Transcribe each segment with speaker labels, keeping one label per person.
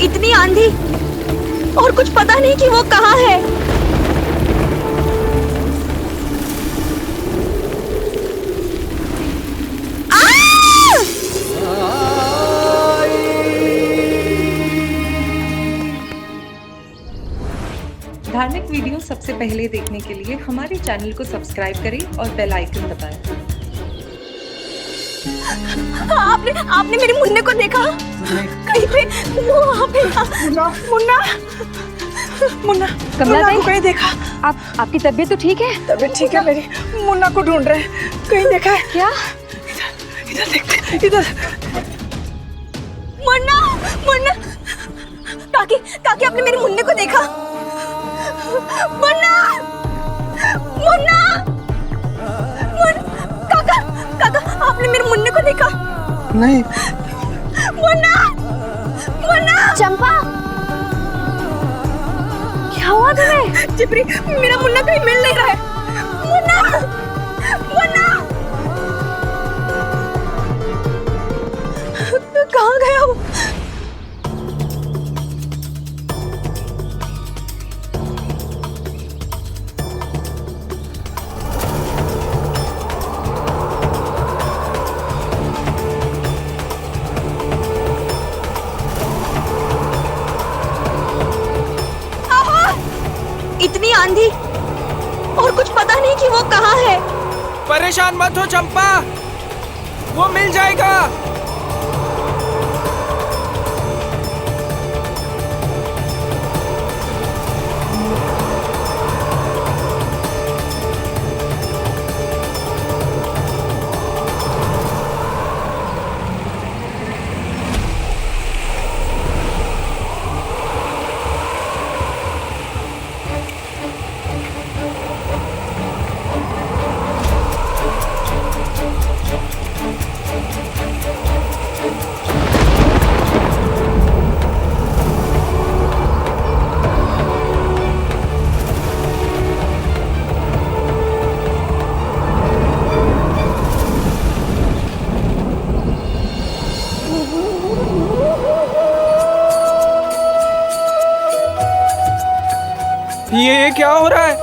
Speaker 1: इतनी आंधी और कुछ पता नहीं कि वो कहाँ है।
Speaker 2: धार्मिक वीडियो सबसे पहले देखने के लिए हमारे चैनल को सब्सक्राइब करें और बेल आइकन दबाएं।
Speaker 1: आपने मेरे मुन्ने को देखा? कहीं पे वो वहाँ पे था। मुन्ना मुन्ना
Speaker 3: कमला
Speaker 1: को कहीं देखा?
Speaker 3: आपकी तबीयत तो ठीक है?
Speaker 1: तबीयत ठीक है मेरी। मुन्ना को ढूंढ रहे हैं, कहीं देखा है
Speaker 3: क्या?
Speaker 1: इधर देखते, इधर। मुन्ना मुन्ना काकी काकी, आपने मेरे मुन्ने को देखा? मुन्ना मुन्ना काका काका, आपने मेरे मुन्ने को देखा?
Speaker 4: नहीं।
Speaker 1: मुन्ना मुन्ना।
Speaker 3: चंपा, क्या हुआ तुम्हें?
Speaker 1: चिपरी, मेरा मुन्ना कहीं मिल नहीं रहा है। मुन्ना मुन्ना कहाँ गया वो? इतनी आंधी और कुछ पता नहीं कि वो कहाँ है।
Speaker 5: परेशान मत हो चंपा, वो मिल जाएगा। ये क्या हो रहा है?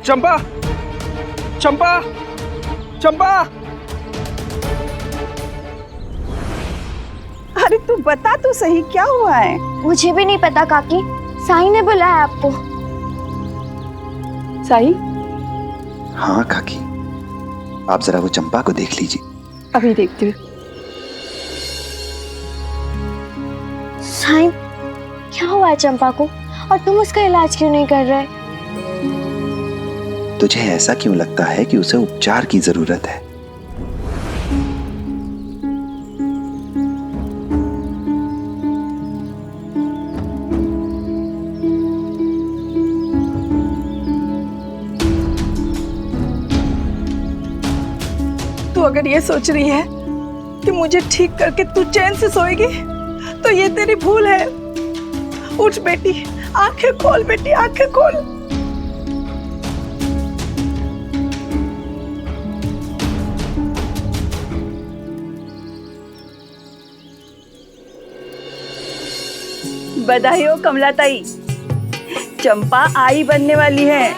Speaker 5: चंपा चंपा चंपा,
Speaker 1: अरे तू बता तो सही, क्या हुआ है?
Speaker 3: मुझे भी नहीं पता काकी, साई ने बुलाया आपको।
Speaker 1: साई?
Speaker 4: हाँ काकी, आप जरा वो चंपा को देख लीजिए।
Speaker 1: अभी देखती हूँ।
Speaker 3: साई, क्या हुआ है चंपा को और तुम उसका इलाज क्यों नहीं कर रहे?
Speaker 4: तुझे ऐसा क्यों लगता है कि उसे उपचार की जरूरत है?
Speaker 1: तू अगर ये सोच रही है कि मुझे ठीक करके तू चैन से सोएगी, तो ये तेरी भूल है। उठ बेटी, आंखें खोल बेटी, आंखें खोल। बधाई हो कमला ताई, चंपा आई बनने वाली है।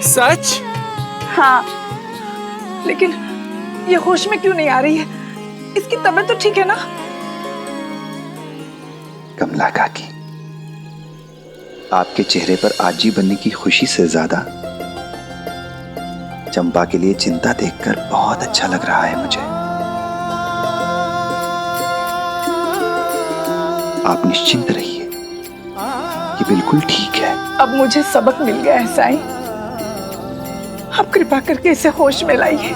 Speaker 5: सच?
Speaker 1: हाँ, लेकिन ये होश में क्यों नहीं आ रही है? इसकी तबीयत तो ठीक है ना?
Speaker 4: कमला काकी, आपके चेहरे पर आजी बनने की खुशी से ज्यादा चंपा के लिए चिंता देखकर बहुत अच्छा लग रहा है मुझे। आप निश्चिंत रहिए, ये बिल्कुल ठीक है।
Speaker 1: अब मुझे सबक मिल गया है साईं, आप कृपा करके इसे होश में लाइए।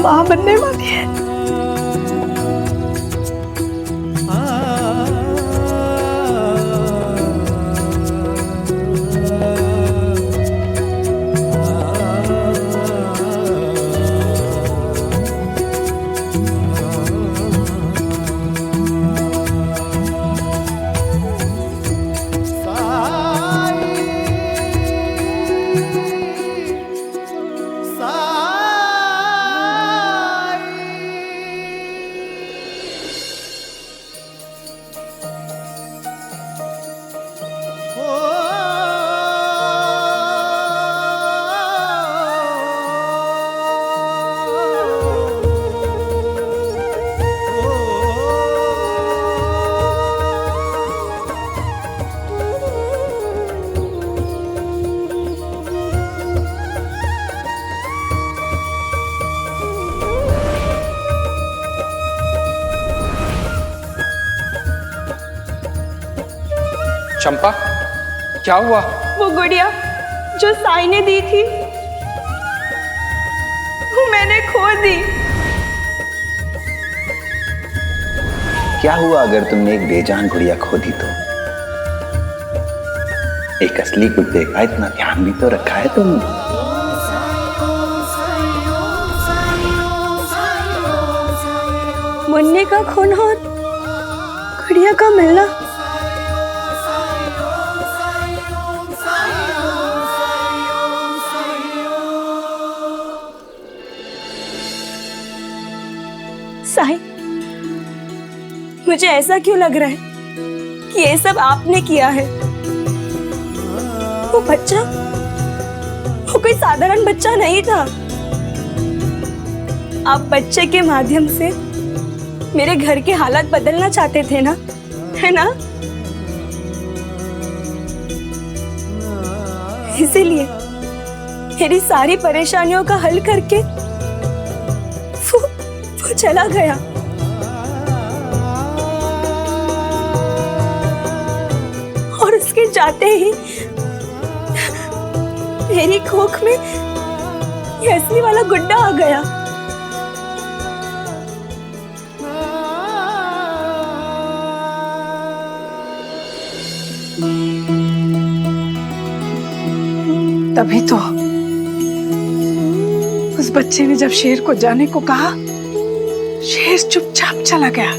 Speaker 1: माँ बनने वाली है।
Speaker 5: चंपा, क्या हुआ?
Speaker 1: वो गुड़िया जो साई ने दी थी वो मैंने खो दी।
Speaker 4: क्या हुआ अगर तुमने एक बेजान गुड़िया खो दी तो? एक असली को देखा, इतना ध्यान भी तो रखा है तुमने।
Speaker 3: मुन्ने का खोना और गुड़िया का मिलना, साई, मुझे ऐसा क्यों लग रहा है कि ये सब आपने किया है? वो बच्चा, वो कोई साधारण बच्चा नहीं था। आप बच्चे के माध्यम से मेरे घर के हालात बदलना चाहते थे ना, है ना? इसीलिए मेरी सारी परेशानियों का हल करके वो चला गया। और उसके जाते ही मेरी खोख में ये असली वाला गुड्डा आ गया।
Speaker 1: तभी तो उस बच्चे ने जब शेर को जाने को कहा, शेर चुपचाप चला गया।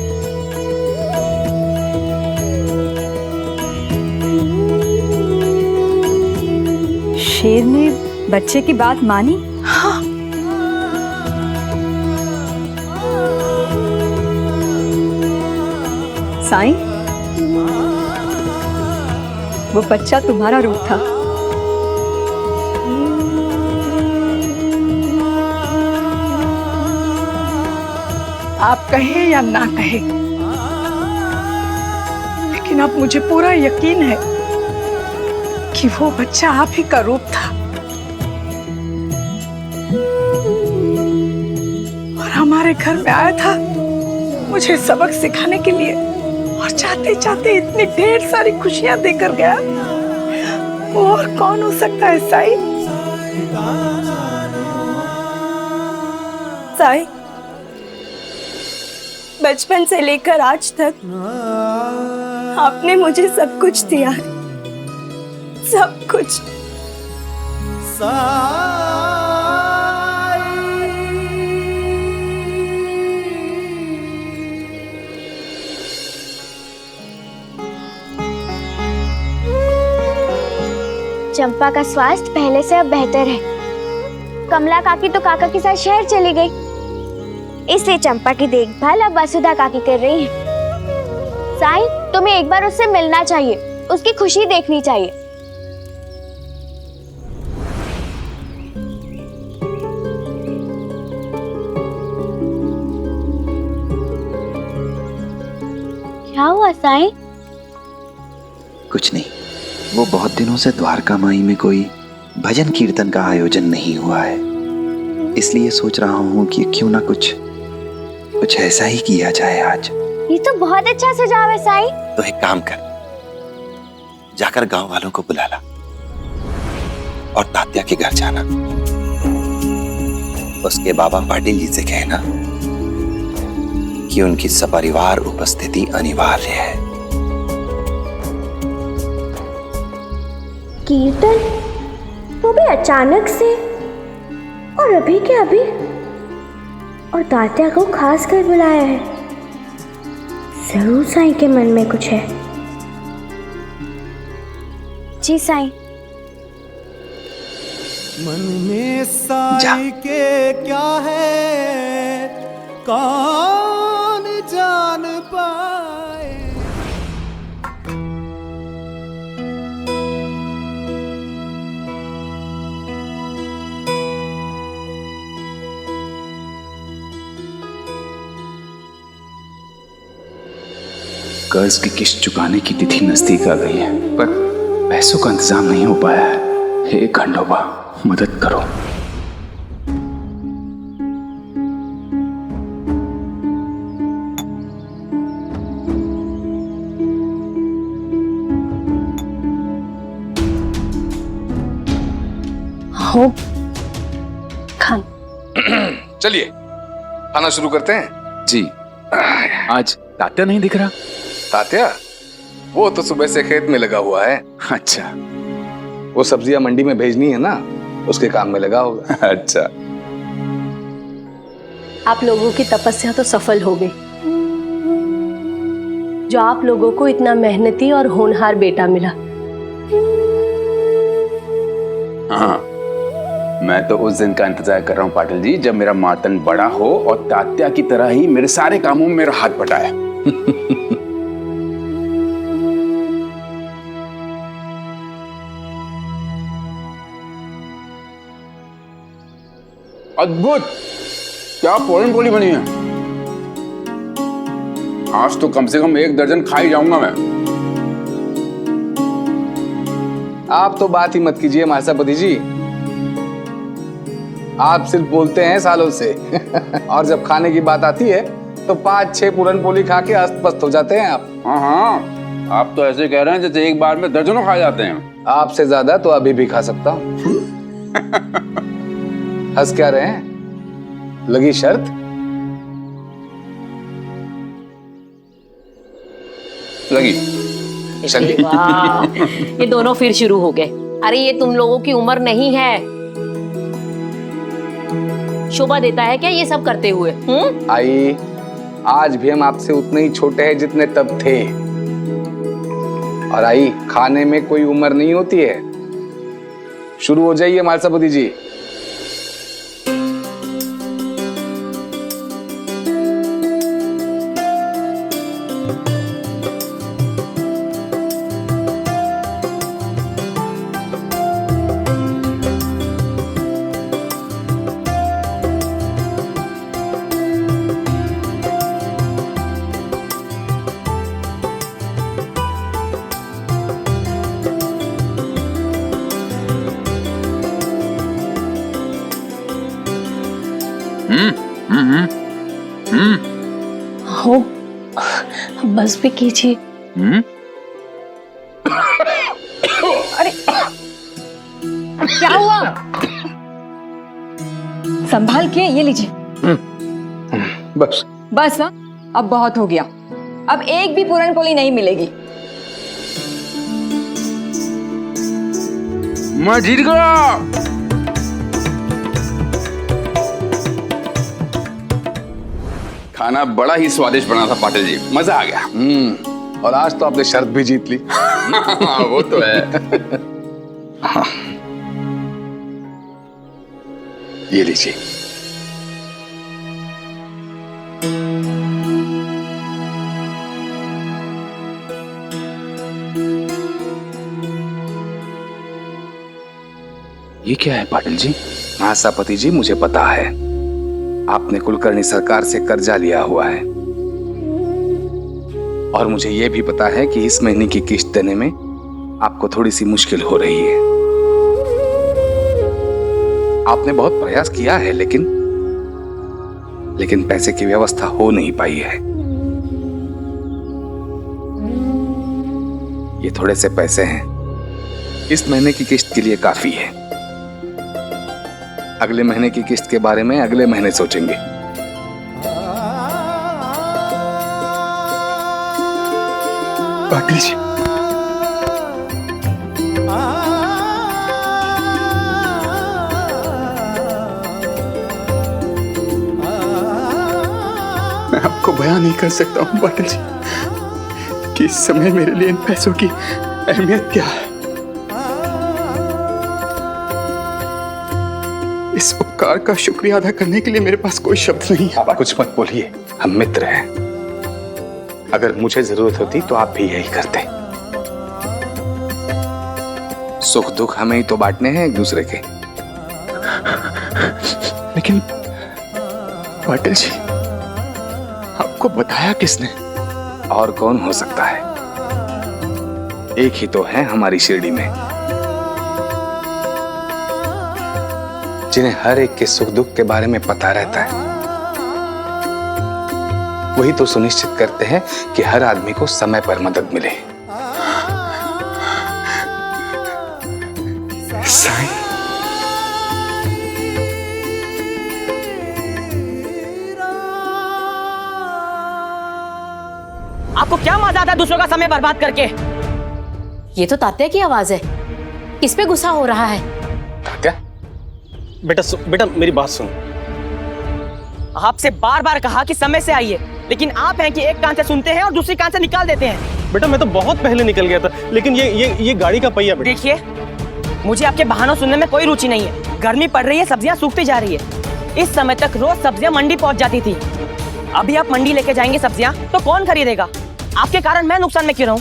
Speaker 6: शेर ने बच्चे की बात मानी?
Speaker 1: हाँ।
Speaker 6: साईं, वो बच्चा तुम्हारा रूप था।
Speaker 1: आप कहे या ना कहे, लेकिन अब मुझे पूरा यकीन है कि वो बच्चा आप ही का रूप था और हमारे घर में आया था मुझे सबक सिखाने के लिए, और जाते जाते इतनी ढेर सारी खुशियां देकर गया। वो और कौन हो सकता है साई?
Speaker 3: साई, बचपन से लेकर आज तक आपने मुझे सब कुछ दिया है, सब कुछ।
Speaker 7: चंपा का स्वास्थ्य पहले से अब बेहतर है। कमला काकी तो काका के साथ शहर चली गई, इसलिए चंपा की देखभाल अब वसुधा काकी कर रही है। साई, तुम्हें एक बार उससे मिलना चाहिए, उसकी खुशी देखनी चाहिए। क्या हुआ साई?
Speaker 4: कुछ नहीं, वो बहुत दिनों से द्वारका माई में कोई भजन कीर्तन का आयोजन नहीं हुआ है, इसलिए सोच रहा हूँ कि क्यों ना कुछ ऐसा ही किया जाए आज।
Speaker 7: ये तो बहुत अच्छा सुझाव है साई।
Speaker 4: तो एक काम कर, जाकर गांव वालों को बुला ला और तात्या के घर जाना। उसके बाबा पाटिल जी से कहना कि उनकी सपरिवार उपस्थिति अनिवार्य है।
Speaker 7: कीर्तन, वो भी अचानक से, और अभी के अभी, और तात्या को खास कर बुलाया है। जरूर साईं के मन में कुछ है। जी साईं।
Speaker 8: मन में साईं के क्या है कौन जान पाए।
Speaker 9: कर्ज की किस्त चुकाने की तिथि नजदीक आ गई है, पर पैसों का इंतजाम नहीं हो पाया है। हे खंडोबा, मदद करो।
Speaker 3: हो खान।
Speaker 10: चलिए खाना शुरू करते हैं।
Speaker 9: जी। आज तात्या नहीं दिख रहा।
Speaker 10: तात्या वो तो सुबह से खेत में लगा हुआ है।
Speaker 9: अच्छा।
Speaker 10: वो सब्जियां मंडी में भेजनी है ना, उसके काम में लगा होगा।
Speaker 9: अच्छा।
Speaker 3: आप लोगों की तपस्या तो सफल हो गई, जो आप लोगों को इतना मेहनती और होनहार बेटा मिला।
Speaker 9: हाँ, मैं तो उस दिन का इंतजार कर रहा हूँ पाटिल जी, जब मेरा मातन बड़ा हो और तात्या की तरह ही मेरे सारे कामों में मेरा हाथ बटाए। अद्भुत, क्या पूरन पोली बनी है। आज तो कम से कम 1 दर्जन खा ही जाऊंगा मैं।
Speaker 10: आप तो बात ही मत कीजिए महासापति जी, आप सिर्फ बोलते हैं सालों से और जब खाने की बात आती है तो 5-6 पूरन पोली खा के अस्त पस्त हो जाते हैं आप।
Speaker 9: हाँ हाँ, आप तो ऐसे कह रहे हैं जैसे एक बार में दर्जनों खा जाते हैं।
Speaker 10: आपसे ज्यादा तो अभी भी खा सकता हूँ। हंस क्या रहे हैं, लगी शर्त?
Speaker 9: लगी।
Speaker 10: चलिए।
Speaker 11: वाह, ये दोनों फिर शुरू हो गए। अरे ये तुम लोगों की उम्र नहीं है, शोभा देता है क्या ये सब करते हुए?
Speaker 10: आई, आज भी हम आपसे उतने ही छोटे हैं जितने तब थे। और आई, खाने में कोई उम्र नहीं होती है। शुरू हो जाइए महासापति जी।
Speaker 3: हो, बस भी कीजिए।
Speaker 6: अरे क्या हुआ? संभाल के, ये लीजिए।
Speaker 10: बस
Speaker 6: बस हाँ? अब बहुत हो गया, अब एक भी पूरन पोली नहीं मिलेगी।
Speaker 9: मैं जीत गया। खाना बड़ा ही स्वादिष्ट बना था पाटिल जी, मजा आ गया।
Speaker 10: और आज तो आपने शर्त भी जीत ली।
Speaker 9: वो तो है।
Speaker 10: हाँ। ये लीजिए।
Speaker 9: ये क्या है पाटिल जी?
Speaker 10: महासापति जी, मुझे पता है आपने कुलकर्णी सरकार से कर्जा लिया हुआ है, और मुझे यह भी पता है कि इस महीने की किस्त देने में आपको थोड़ी सी मुश्किल हो रही है। आपने बहुत प्रयास किया है, लेकिन पैसे की व्यवस्था हो नहीं पाई है। ये थोड़े से पैसे हैं, इस महीने की किस्त के लिए काफी है। अगले महीने की किस्त के बारे में अगले महीने सोचेंगे।
Speaker 9: पाटिल जी, मैं आपको बयान नहीं कर सकता हूँ पाटिल जी कि इस समय मेरे लिए इन पैसों की अहमियत क्या है। इस उपकार का शुक्रिया अदा करने के लिए मेरे पास कोई शब्द नहीं है।
Speaker 10: आप कुछ मत बोलिए, हम मित्र हैं। अगर मुझे जरूरत होती तो आप भी यही करते। सुख दुख हमें ही तो बांटने हैं एक दूसरे के।
Speaker 9: लेकिन पाटिल जी, आपको बताया किसने?
Speaker 10: और कौन हो सकता है? एक ही तो है हमारी शिरडी में, जिन्हें हर एक के सुख दुख के बारे में पता रहता है। वही तो सुनिश्चित करते हैं कि हर आदमी को समय पर मदद मिले।
Speaker 9: साईं,
Speaker 11: आपको क्या मजा आता है दूसरों का समय बर्बाद करके? ये तो तात्या की आवाज है। किस पे गुस्सा हो रहा है?
Speaker 10: तात्या,
Speaker 5: बेटा मेरी बात सुन।
Speaker 11: आपसे बार बार कहा कि समय से आइए, लेकिन आप हैं कि एक कान से सुनते हैं और दूसरी कान से निकाल देते हैं।
Speaker 5: बेटा मैं तो बहुत पहले निकल गया था, लेकिन ये गाड़ी का पहिया। बेटा
Speaker 11: देखिए, मुझे आपके बहानों सुनने में कोई रुचि नहीं है। गर्मी पड़ रही है, सब्जियां सूखती जा रही है। इस समय तक रोज सब्जियां मंडी पहुंच जाती थी। अभी आप मंडी लेके जाएंगे सब्जियां तो कौन खरीदेगा? आपके कारण मैं नुकसान में क्यों रहूं?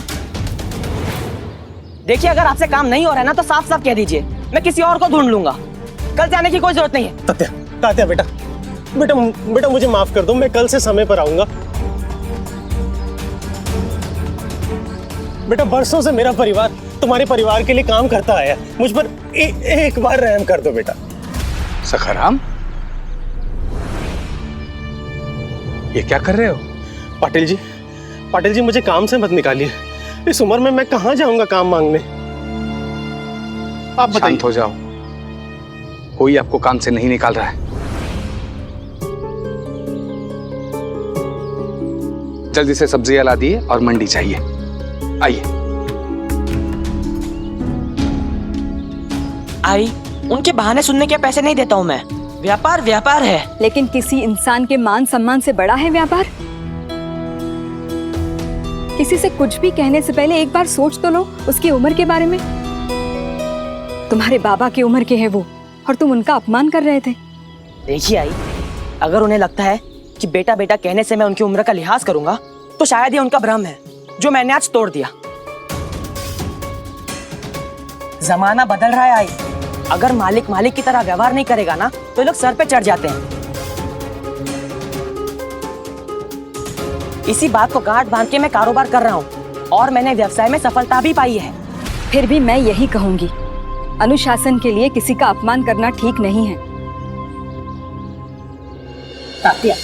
Speaker 11: देखिए, अगर आपसे काम नहीं हो रहा है ना तो साफ साफ कह दीजिए, मैं किसी और को ढूंढ लूंगा। कल जाने की कोई जरूरत नहीं है।
Speaker 5: तात्या बेटा मुझे माफ कर दो, मैं कल से समय पर आऊंगा। बेटा बरसों से मेरा परिवार तुम्हारे परिवार के लिए काम करता आया, मुझ पर एक बार रहम कर दो बेटा।
Speaker 10: सखाराम, ये क्या कर रहे हो?
Speaker 5: पाटिल जी मुझे काम से मत निकालिए। इस उम्र में मैं कहां जाऊंगा काम मांगने? आप बताइए।
Speaker 10: शांत हो जाओ, कोई आपको काम से नहीं निकाल रहा है। जल्दी से सब्जियां ला दिए और मंडी चाहिए। आइए।
Speaker 11: आई, उनके बहाने सुनने के पैसे नहीं देता हूँ मैं। व्यापार है।
Speaker 6: लेकिन किसी इंसान के मान सम्मान से बड़ा है व्यापार? किसी से कुछ भी कहने से पहले एक बार सोच तो लो उसकी उम्र के बारे में। तुम्हारे बाबा की उम्र के हैं वो, और तुम उनका अपमान कर रहे थे।
Speaker 11: देखिए आई, अगर उन्हें लगता है कि बेटा बेटा कहने से मैं उनकी उम्र का लिहाज करूंगा तो शायद ये उनका भ्रम है जो मैंने आज तोड़ दिया। जमाना बदल रहा है आई। अगर मालिक की तरह व्यवहार नहीं करेगा ना तो लोग सर पे चढ़ जाते हैं। इसी बात को गांठ बांध के मैं कारोबार कर रहा हूँ और मैंने व्यवसाय में सफलता भी पाई है।
Speaker 6: फिर भी मैं यही कहूंगी, अनुशासन के लिए किसी का अपमान करना ठीक नहीं है।
Speaker 11: तात्या,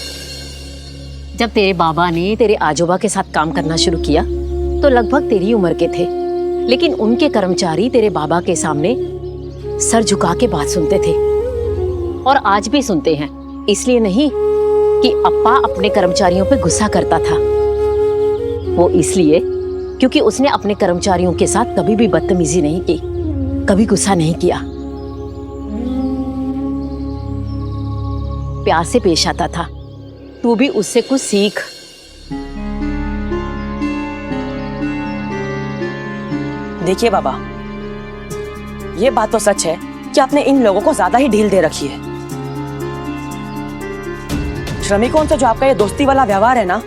Speaker 12: जब तेरे बाबा ने तेरे आजोबा के साथ काम करना शुरू किया तो लगभग तेरी उम्र के थे, लेकिन उनके कर्मचारी तेरे बाबा के सामने सर झुका के बात सुनते थे और आज भी सुनते हैं। इसलिए नहीं कि अप्पा अपने कर्मचारियों पे गुस्सा करता था, वो इसलिए क्योंकि उसने अपने कर्मचारियों के साथ कभी भी बदतमीजी नहीं की, कभी गुस्सा नहीं किया, प्यार से पेश आता था। तू भी उससे कुछ सीख।
Speaker 11: देखिए बाबा, ये बात तो सच है कि आपने इन लोगों को ज्यादा ही ढील दे रखी है। श्रमिकों से जो आपका ये दोस्ती वाला व्यवहार है ना,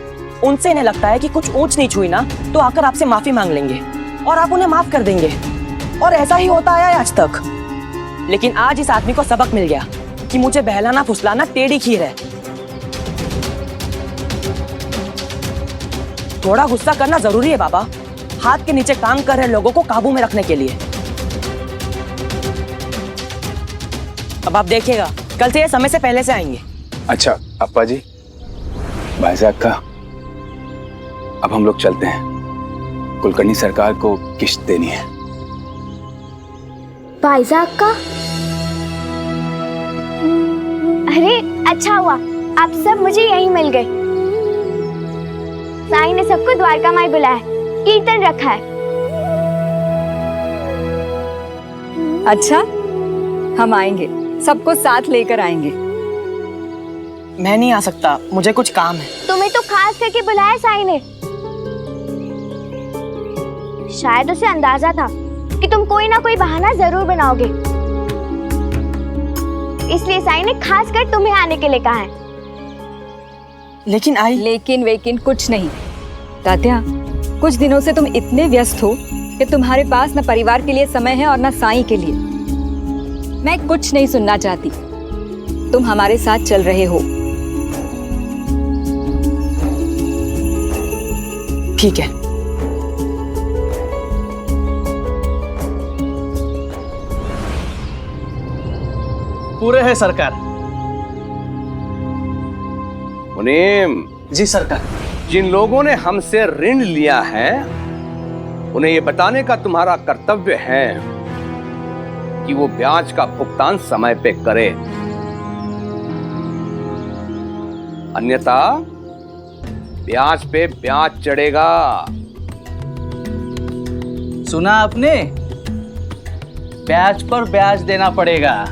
Speaker 11: उनसे इन्हें लगता है कि कुछ ऊंच नीच हुई ना तो आकर आपसे माफी मांग लेंगे और आप उन्हें माफ कर देंगे, और ऐसा ही होता आया है आज तक। लेकिन आज इस आदमी को सबक मिल गया कि मुझे बहलाना फुसलाना टेढ़ी खीर है। थोड़ा गुस्सा करना जरूरी है बाबा, हाथ के नीचे काम कर रहे लोगों को काबू में रखने के लिए। अब आप देखिएगा, कल से ये समय से पहले से आएंगे।
Speaker 9: अच्छा अप्पा जी, भाईजान का अब हम लोग चलते हैं। कुलकर्णी सरकार को किश्त देनी है।
Speaker 7: भाईजान का अरे अच्छा हुआ आप सब मुझे यहीं मिल गए। साईं ने सबको द्वारका माई बुलाया, कीर्तन रखा है।
Speaker 6: अच्छा, हम आएंगे, सबको साथ लेकर आएंगे।
Speaker 11: मैं नहीं आ सकता, मुझे कुछ काम है।
Speaker 7: तुम्हें तो खास करके बुलाया साईं ने। शायद उसे अंदाजा था कि तुम कोई ना कोई बहाना जरूर बनाओगे, इसलिए साईं ने खास कर तुम्हें आने के लिए कहा है।
Speaker 11: लेकिन
Speaker 6: वेकिन कुछ नहीं। तात्या, कुछ दिनों से तुम इतने व्यस्त हो कि तुम्हारे पास न परिवार के लिए समय है और न साईं के लिए। मैं कुछ नहीं सुनना चाहती, तुम हमारे साथ चल रहे हो।
Speaker 11: ठीक है।
Speaker 5: पूरे है सरकार।
Speaker 13: मुनीम।
Speaker 5: जी सरकार।
Speaker 13: जिन लोगों ने हमसे ऋण लिया है उन्हें ये बताने का तुम्हारा कर्तव्य है कि वो ब्याज का भुगतान समय पे करे, अन्यथा ब्याज पे ब्याज चढ़ेगा।
Speaker 14: सुना आपने? ब्याज पर ब्याज देना पड़ेगा।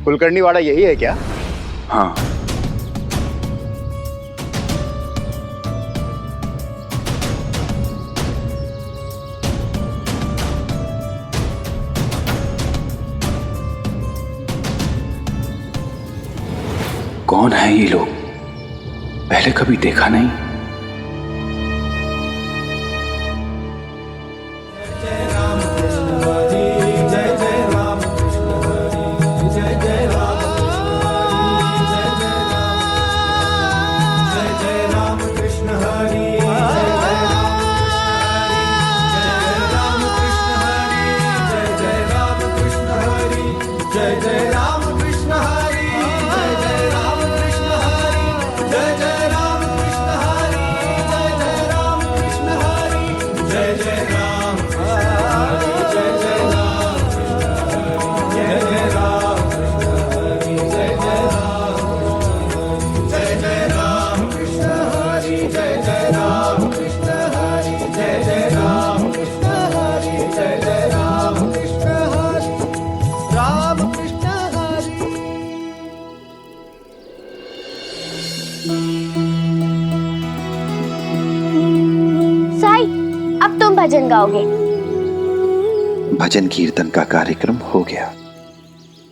Speaker 15: कुलकर्णी वाड़ा यही है क्या?
Speaker 4: हाँ। कौन है ये लोग? पहले कभी देखा नहीं।
Speaker 7: अब तुम भजन गाओगे।
Speaker 4: भजन कीर्तन का कार्यक्रम हो गया।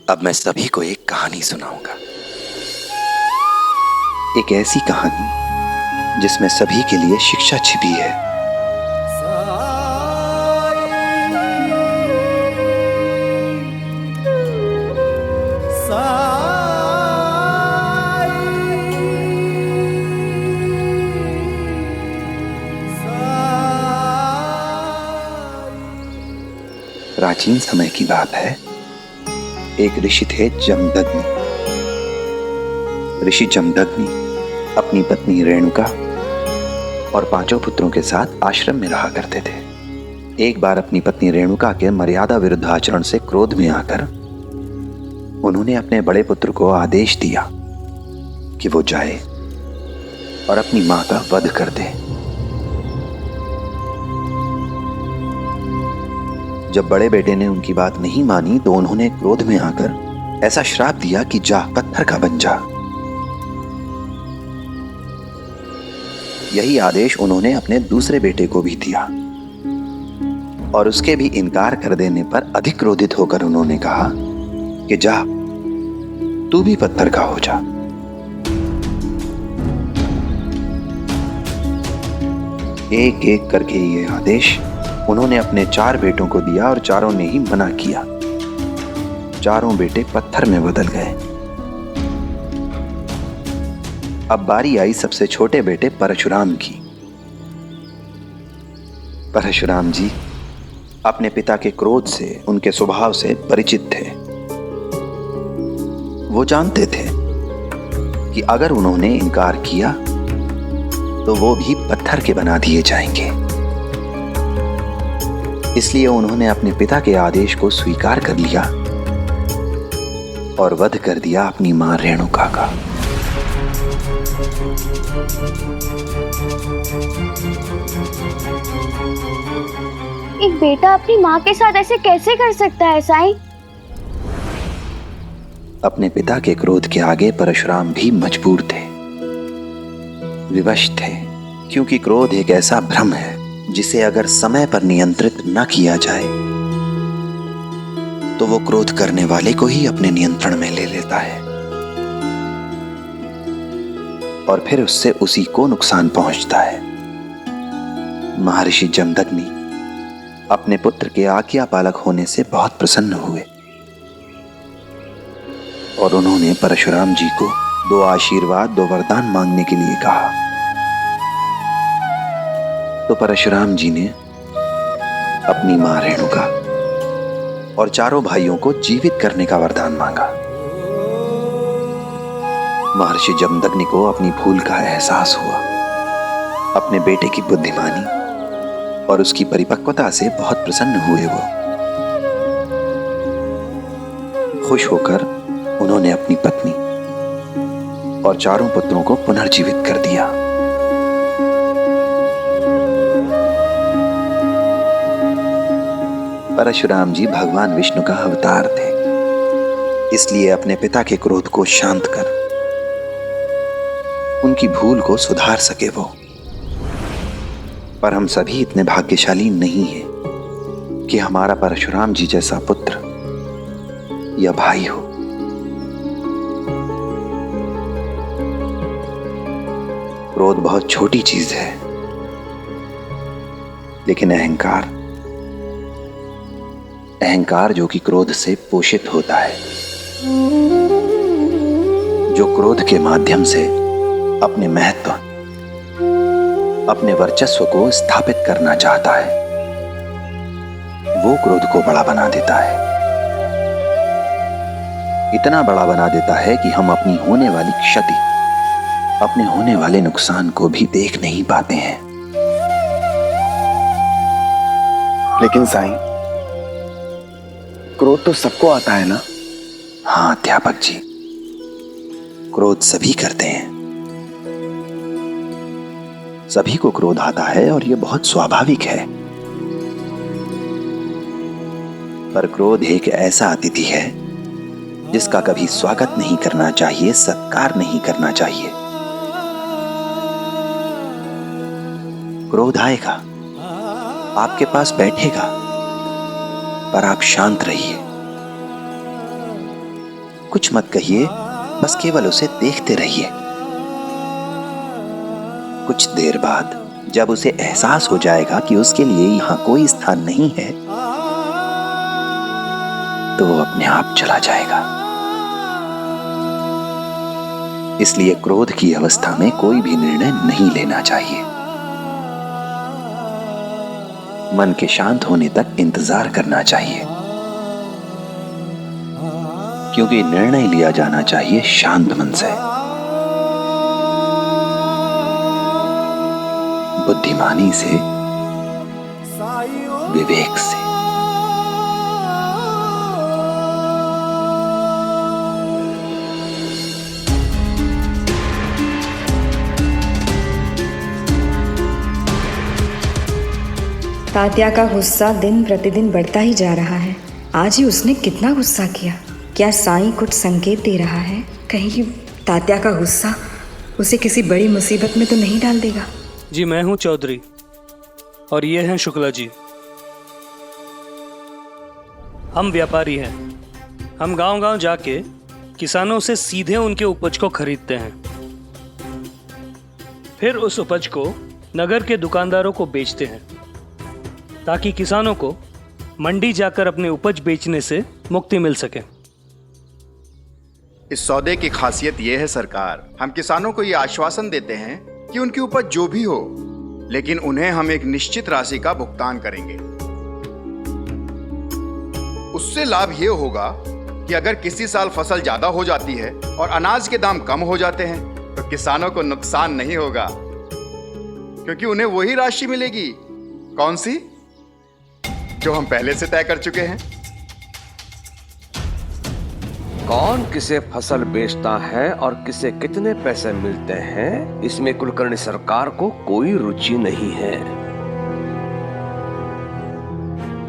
Speaker 4: अब मैं सभी को एक कहानी सुनाऊंगा। एक ऐसी कहानी जिसमें सभी के लिए शिक्षा छिपी है। प्राचीन समय की बात है। एक ऋषि थे जमदग्नि। ऋषि जमदग्नि अपनी पत्नी रेणुका और 5 पुत्रों के साथ आश्रम में रहा करते थे। एक बार अपनी पत्नी रेणुका के मर्यादा विरुद्ध आचरण से क्रोध में आकर उन्होंने अपने बड़े पुत्र को आदेश दिया कि वो जाए और अपनी मां का वध कर दे। जब बड़े बेटे ने उनकी बात नहीं मानी तो उन्होंने क्रोध में आकर ऐसा श्राप दिया कि जा पत्थर का बन जा। यही आदेश उन्होंने अपने दूसरे बेटे को भी दिया और उसके भी इनकार कर देने पर अधिक क्रोधित होकर उन्होंने कहा कि जा तू भी पत्थर का हो जा। एक एक करके ये आदेश उन्होंने अपने 4 बेटों को दिया और चारों ने ही मना किया। चारों बेटे पत्थर में बदल गए। अब बारी आई सबसे छोटे बेटे परशुराम की। परशुराम जी अपने पिता के क्रोध से, उनके स्वभाव से परिचित थे। वो जानते थे कि अगर उन्होंने इनकार किया तो वो भी पत्थर के बना दिए जाएंगे। इसलिए उन्होंने अपने पिता के आदेश को स्वीकार कर लिया और वध कर दिया अपनी मां रेणुका का।
Speaker 7: एक बेटा अपनी माँ के साथ ऐसे कैसे कर सकता है साईं?
Speaker 4: अपने पिता के क्रोध के आगे परशुराम भी मजबूर थे, विवश थे, क्योंकि क्रोध एक ऐसा भ्रम है जिसे अगर समय पर नियंत्रित न किया जाए तो वो क्रोध करने वाले को ही अपने नियंत्रण में ले लेता है और फिर उससे उसी को नुकसान पहुंचता है। महर्षि जमदग्नि अपने पुत्र के आज्ञा पालक होने से बहुत प्रसन्न हुए और उन्होंने परशुराम जी को 2 आशीर्वाद, 2 वरदान मांगने के लिए कहा। तो परशुराम जी ने अपनी मां रेणुका और चारों भाइयों को जीवित करने का वरदान मांगा। महर्षि जमदग्नि को अपनी भूल का एहसास हुआ। अपने बेटे की बुद्धिमानी और उसकी परिपक्वता से बहुत प्रसन्न हुए वो। खुश होकर उन्होंने अपनी पत्नी और चारों पुत्रों को पुनर्जीवित कर दिया। परशुराम जी भगवान विष्णु का अवतार थे, इसलिए अपने पिता के क्रोध को शांत कर उनकी भूल को सुधार सके वो। पर हम सभी इतने भाग्यशाली नहीं हैं कि हमारा परशुराम जी जैसा पुत्र या भाई हो। क्रोध बहुत छोटी चीज है, लेकिन अहंकार जो कि क्रोध से पोषित होता है, जो क्रोध के माध्यम से अपने महत्व, अपने वर्चस्व को स्थापित करना चाहता है, वो क्रोध को बड़ा बना देता है। इतना बड़ा बना देता है कि हम अपनी होने वाली क्षति, अपने होने वाले नुकसान को भी देख नहीं पाते हैं।
Speaker 15: लेकिन साईं, क्रोध तो सबको आता है ना?
Speaker 4: हाँ अध्यापक जी, क्रोध सभी करते हैं, सभी को क्रोध आता है और यह बहुत स्वाभाविक है। पर क्रोध एक ऐसा अतिथि है जिसका कभी स्वागत नहीं करना चाहिए, सत्कार नहीं करना चाहिए। क्रोध आएगा, आपके पास बैठेगा, पर आप शांत रहिए, कुछ मत कहिए, बस केवल उसे देखते रहिए। कुछ देर बाद जब उसे एहसास हो जाएगा कि उसके लिए यहां कोई स्थान नहीं है, तो वो अपने आप चला जाएगा। इसलिए क्रोध की अवस्था में कोई भी निर्णय नहीं लेना चाहिए। मन के शांत होने तक इंतजार करना चाहिए, क्योंकि निर्णय लिया जाना चाहिए शांत मन से, बुद्धिमानी से, विवेक से।
Speaker 6: तात्या का गुस्सा दिन प्रतिदिन बढ़ता ही जा रहा है। आज ही उसने कितना गुस्सा किया। क्या साईं कुछ संकेत दे रहा है? कहीं तात्या का गुस्सा उसे किसी बड़ी मुसीबत में तो नहीं डाल देगा?
Speaker 5: जी मैं हूँ चौधरी और ये हैं शुक्ला जी। हम व्यापारी हैं। हम गांव-गांव जाके किसानों से सीधे उनके उपज को खरीदते हैं, फिर उस उपज को नगर के दुकानदारों को बेचते हैं ताकि किसानों को मंडी जाकर अपने उपज बेचने से मुक्ति मिल सके।
Speaker 15: इस सौदे की खासियत यह है सरकार, हम किसानों को यह आश्वासन देते हैं कि उनकी उपज जो भी हो, लेकिन उन्हें हम एक निश्चित राशि का भुगतान करेंगे। उससे लाभ ये होगा कि अगर किसी साल फसल ज्यादा हो जाती है और अनाज के दाम कम हो जाते हैं तो किसानों को नुकसान नहीं होगा, क्योंकि उन्हें वही राशि मिलेगी। कौन सी? जो हम पहले से तय कर चुके हैं।
Speaker 13: कौन किसे फसल बेचता है और किसे कितने पैसे मिलते हैं, इसमें कुलकर्णी सरकार को कोई रुचि नहीं है।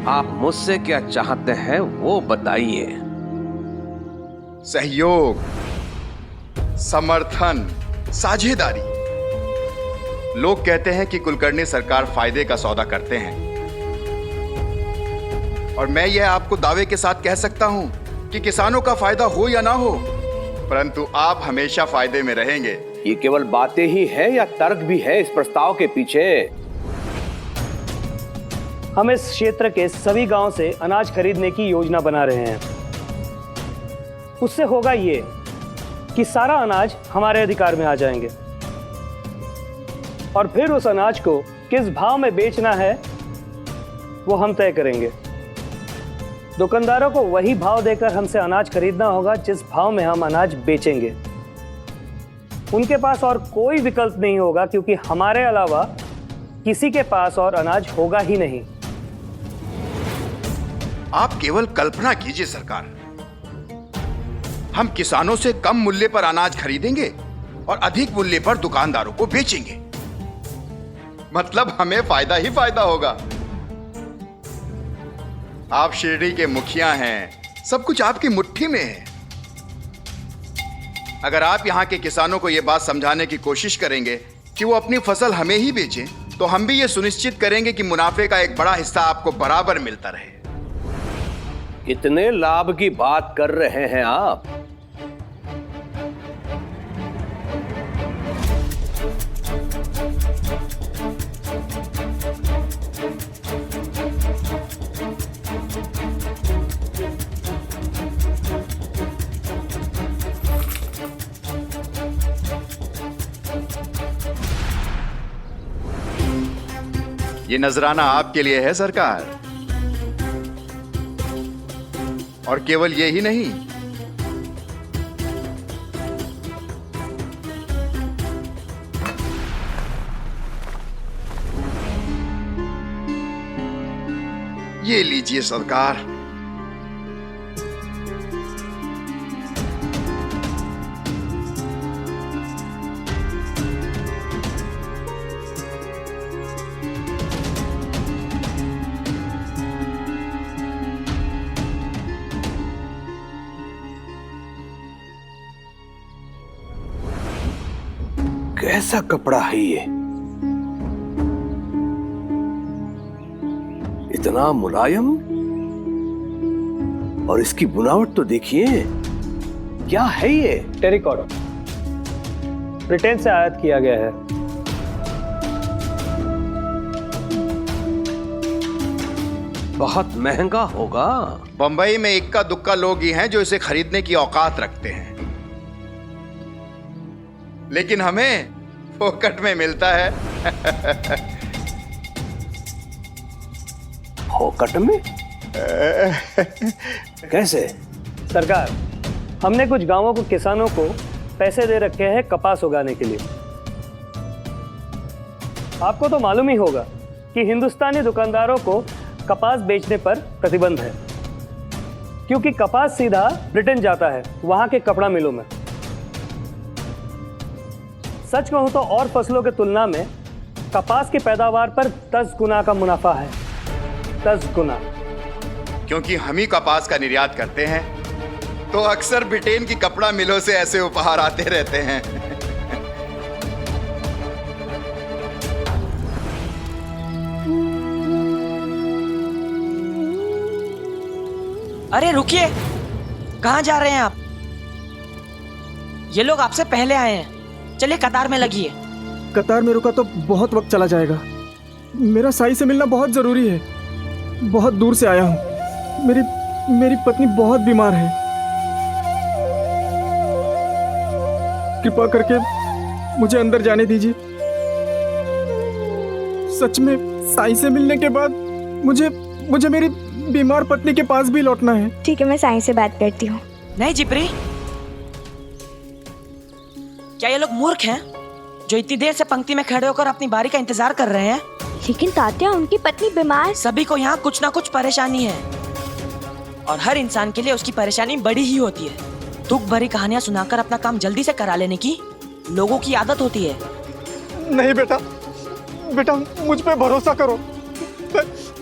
Speaker 13: आप मुझसे क्या चाहते हैं वो बताइए।
Speaker 15: सहयोग, समर्थन, साझेदारी। लोग कहते हैं कि कुलकर्णी सरकार फायदे का सौदा करते हैं, और मैं यह आपको दावे के साथ कह सकता हूं कि किसानों का फायदा हो या ना हो, परंतु आप हमेशा फायदे में रहेंगे।
Speaker 13: ये केवल बातें ही है या तर्क भी है इस प्रस्ताव के पीछे?
Speaker 5: हम इस क्षेत्र के सभी गांव से अनाज खरीदने की योजना बना रहे हैं। उससे होगा ये कि सारा अनाज हमारे अधिकार में आ जाएंगे, और फिर उस अनाज को किस भाव में बेचना है वो हम तय करेंगे। दुकानदारों को वही भाव देकर हमसे अनाज खरीदना होगा जिस भाव में हम अनाज बेचेंगे। उनके पास और कोई विकल्प नहीं होगा, क्योंकि हमारे अलावा किसी के पास और अनाज होगा ही नहीं।
Speaker 15: आप केवल कल्पना कीजिए सरकार, हम किसानों से कम मूल्य पर अनाज खरीदेंगे और अधिक मूल्य पर दुकानदारों को बेचेंगे। मतलब हमें फायदा ही फायदा होगा। आप शिरडी के मुखिया हैं, सब कुछ आपकी मुट्ठी में है। अगर आप यहाँ के किसानों को यह बात समझाने की कोशिश करेंगे कि वो अपनी फसल हमें ही बेचें, तो हम भी ये सुनिश्चित करेंगे कि मुनाफे का एक बड़ा हिस्सा आपको बराबर मिलता रहे।
Speaker 13: कितने लाभ की बात कर रहे हैं आप?
Speaker 15: ये नजराना आपके लिए है सरकार, और केवल ये ही नहीं, ये लीजिए सरकार।
Speaker 13: कैसा कपड़ा है ये? इतना मुलायम, और इसकी बुनावट तो देखिए। क्या है ये?
Speaker 5: टेरिकॉट, ब्रिटेन से आयात किया गया है।
Speaker 13: बहुत महंगा होगा।
Speaker 15: बंबई में इक्का दुक्का लोग ही हैं जो इसे खरीदने की औकात रखते हैं, लेकिन हमें फोकट में मिलता है।
Speaker 13: फोकट में? कैसे?
Speaker 5: सरकार, हमने कुछ गांवों को किसानों को पैसे दे रखे हैं कपास उगाने के लिए। आपको तो मालूम ही होगा कि हिंदुस्तानी दुकानदारों को कपास बेचने पर प्रतिबंध है, क्योंकि कपास सीधा ब्रिटेन जाता है, वहां के कपड़ा मिलों में। सच कहूं तो और फसलों की तुलना में कपास की पैदावार पर 10 गुना का मुनाफा है। 10 गुना।
Speaker 15: क्योंकि हम ही कपास का निर्यात करते हैं, तो अक्सर ब्रिटेन की कपड़ा मिलों से ऐसे उपहार आते रहते हैं।
Speaker 11: अरे रुकिए, कहाँ जा रहे हैं आप? ये लोग आपसे पहले आए हैं, चलिए कतार में लगिए।
Speaker 16: कतार में रुका तो बहुत वक्त चला जाएगा। मेरा साई से मिलना बहुत जरूरी है। बहुत दूर से आया हूँ। मेरी पत्नी बहुत बीमार है। कृपा करके मुझे अंदर जाने दीजिए। सच में साई से मिलने के बाद मुझे मेरी बीमार पत्नी के पास भी लौटना है।
Speaker 7: ठीक है, मैं साई से बात करती हूँ।
Speaker 11: नहीं जिप्री, क्या ये लोग मूर्ख हैं जो इतनी देर से पंक्ति में खड़े होकर अपनी बारी का इंतजार कर रहे हैं?
Speaker 7: लेकिन तात्या, उनकी पत्नी बीमार।
Speaker 11: सभी को यहाँ कुछ ना कुछ परेशानी है और हर इंसान के लिए उसकी परेशानी बड़ी ही होती है। दुख भरी कहानियाँ सुनाकर अपना काम जल्दी से करा लेने की लोगों की आदत होती है।
Speaker 16: नहीं बेटा मुझ पे भरोसा करो।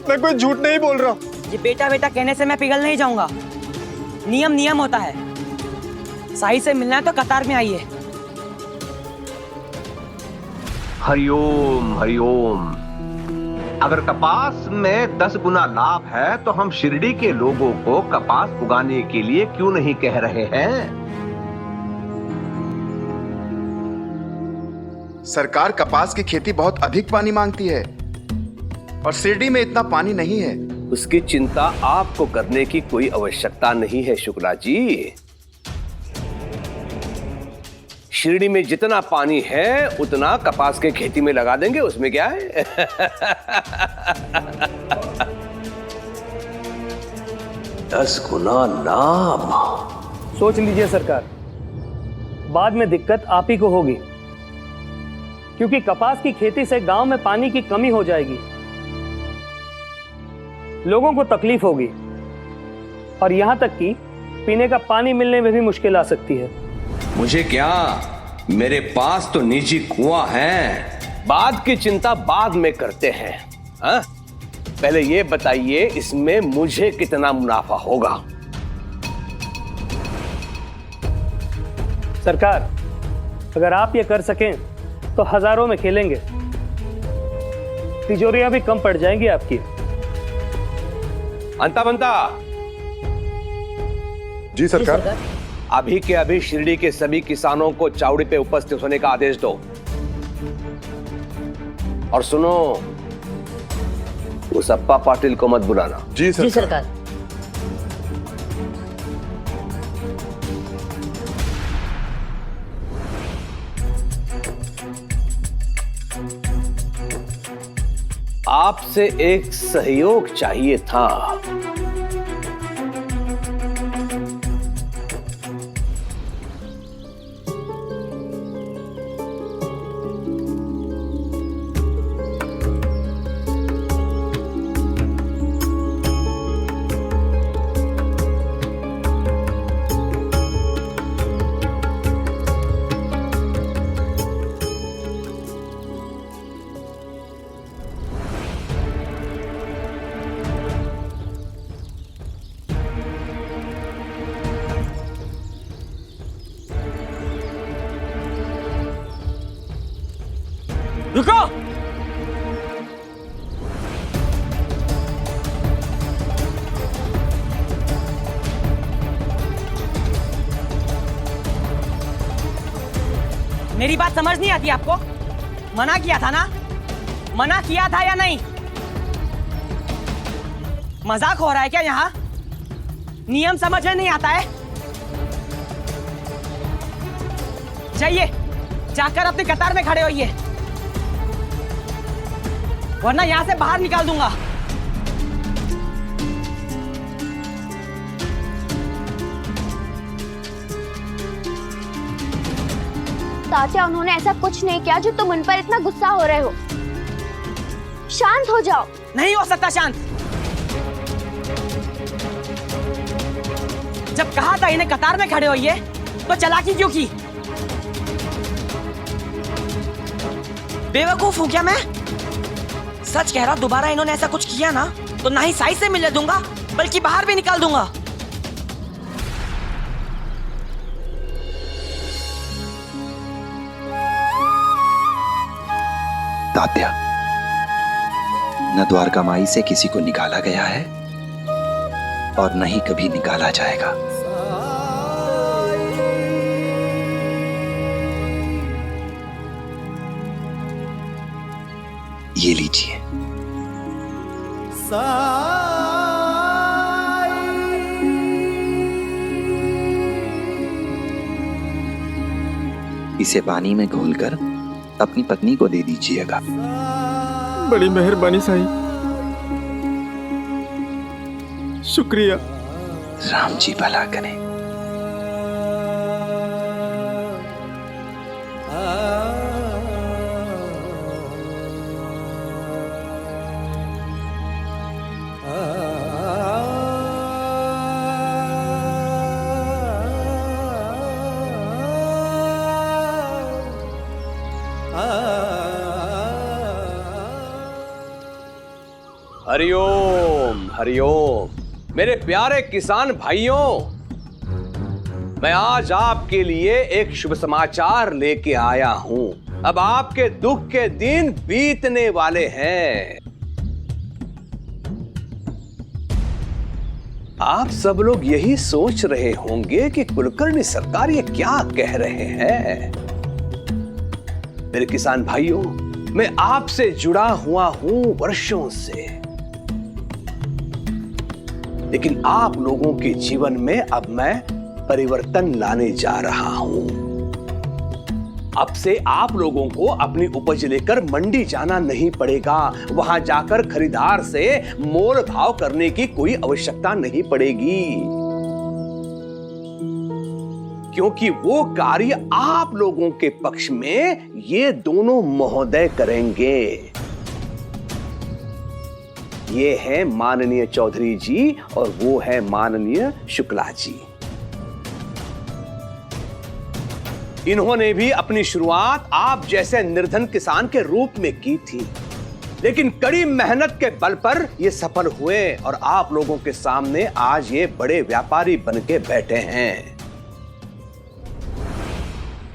Speaker 16: मैं कोई झूठ नहीं बोल रहा।
Speaker 11: ये बेटा कहने से मैं पिघल नहीं जाऊंगा। नियम होता है। साई से मिलना है तो कतार में आइए।
Speaker 13: हरिओम हरिओम। अगर कपास में 10 गुना लाभ है तो हम शिरडी के लोगों को कपास उगाने के लिए क्यों नहीं कह रहे हैं?
Speaker 15: सरकार कपास की खेती बहुत अधिक पानी मांगती है और शिरडी में इतना पानी नहीं है।
Speaker 13: उसकी चिंता आपको करने की कोई आवश्यकता नहीं है शुक्ला जी। शिरडी में जितना पानी है उतना कपास के खेती में लगा देंगे, उसमें क्या है। 10 गुना लाभ।
Speaker 5: सोच लीजिए सरकार, बाद में दिक्कत आप ही को होगी, क्योंकि कपास की खेती से गांव में पानी की कमी हो जाएगी, लोगों को तकलीफ होगी और यहां तक कि पीने का पानी मिलने में भी मुश्किल आ सकती है।
Speaker 13: मुझे क्या, मेरे पास तो निजी कुआं है। बाद की चिंता बाद में करते हैं। हा? पहले ये बताइए इसमें मुझे कितना मुनाफा होगा?
Speaker 5: सरकार, अगर आप ये कर सकें तो हजारों में खेलेंगे। तिजोरियां भी कम पड़ जाएंगी आपकी।
Speaker 13: अंता बनता।
Speaker 17: जी सरकार।
Speaker 13: अभी के अभी शिरडी के सभी किसानों को चावड़ी पे उपस्थित होने का आदेश दो। और सुनो, उसप्पा पाटिल को मत बुलाना।
Speaker 17: जी सरकार।
Speaker 13: आपसे एक सहयोग चाहिए था।
Speaker 11: रुको! मेरी बात समझ नहीं आती आपको? मना किया था ना? मना किया था या नहीं? मजाक हो रहा है क्या यहाँ? नियम समझ में नहीं आता है? जाइए, जाकर अपनी कतार में खड़े होइए, वरना यहां से बाहर निकाल दूंगा।
Speaker 7: तात्या, उन्होंने ऐसा कुछ नहीं किया जो तुम उन पर इतना गुस्सा हो रहे हो। शांत हो जाओ।
Speaker 11: नहीं हो सकता शांत। जब कहा था इन्हें कतार में खड़े होइए तो चालाकी क्यों की? बेवकूफ हूं क्या मैं? सच कह रहा, दोबारा इन्होंने ऐसा कुछ किया ना तो ना ही साई से मिलने दूंगा बल्कि बाहर भी निकाल दूंगा।
Speaker 4: तात्या, न द्वारका माई से किसी को निकाला गया है और न ही कभी निकाला जाएगा। ये लीजिए। इसे पानी में घोलकर अपनी पत्नी को दे दीजिएगा।
Speaker 16: बड़ी मेहरबानी साईं, शुक्रिया।
Speaker 4: राम जी भला करें।
Speaker 13: हरिओम हरिओम मेरे प्यारे किसान भाइयों, मैं आज आपके लिए एक शुभ समाचार लेके आया हूं। अब आपके दुख के दिन बीतने वाले हैं। आप सब लोग यही सोच रहे होंगे कि कुलकर्णी सरकार ये क्या कह रहे हैं। मेरे किसान भाइयों, मैं आपसे जुड़ा हुआ हूं वर्षों से, लेकिन आप लोगों के जीवन में अब मैं परिवर्तन लाने जा रहा हूं। अब से आप लोगों को अपनी उपज लेकर मंडी जाना नहीं पड़ेगा। वहां जाकर खरीदार से मोल भाव करने की कोई आवश्यकता नहीं पड़ेगी, क्योंकि वो कार्य आप लोगों के पक्ष में ये दोनों महोदय करेंगे। ये है माननीय चौधरी जी और वो है माननीय शुक्ला जी। इन्होंने भी अपनी शुरुआत आप जैसे निर्धन किसान के रूप में की थी, लेकिन कड़ी मेहनत के बल पर ये सफल हुए और आप लोगों के सामने आज ये बड़े व्यापारी बनके बैठे हैं।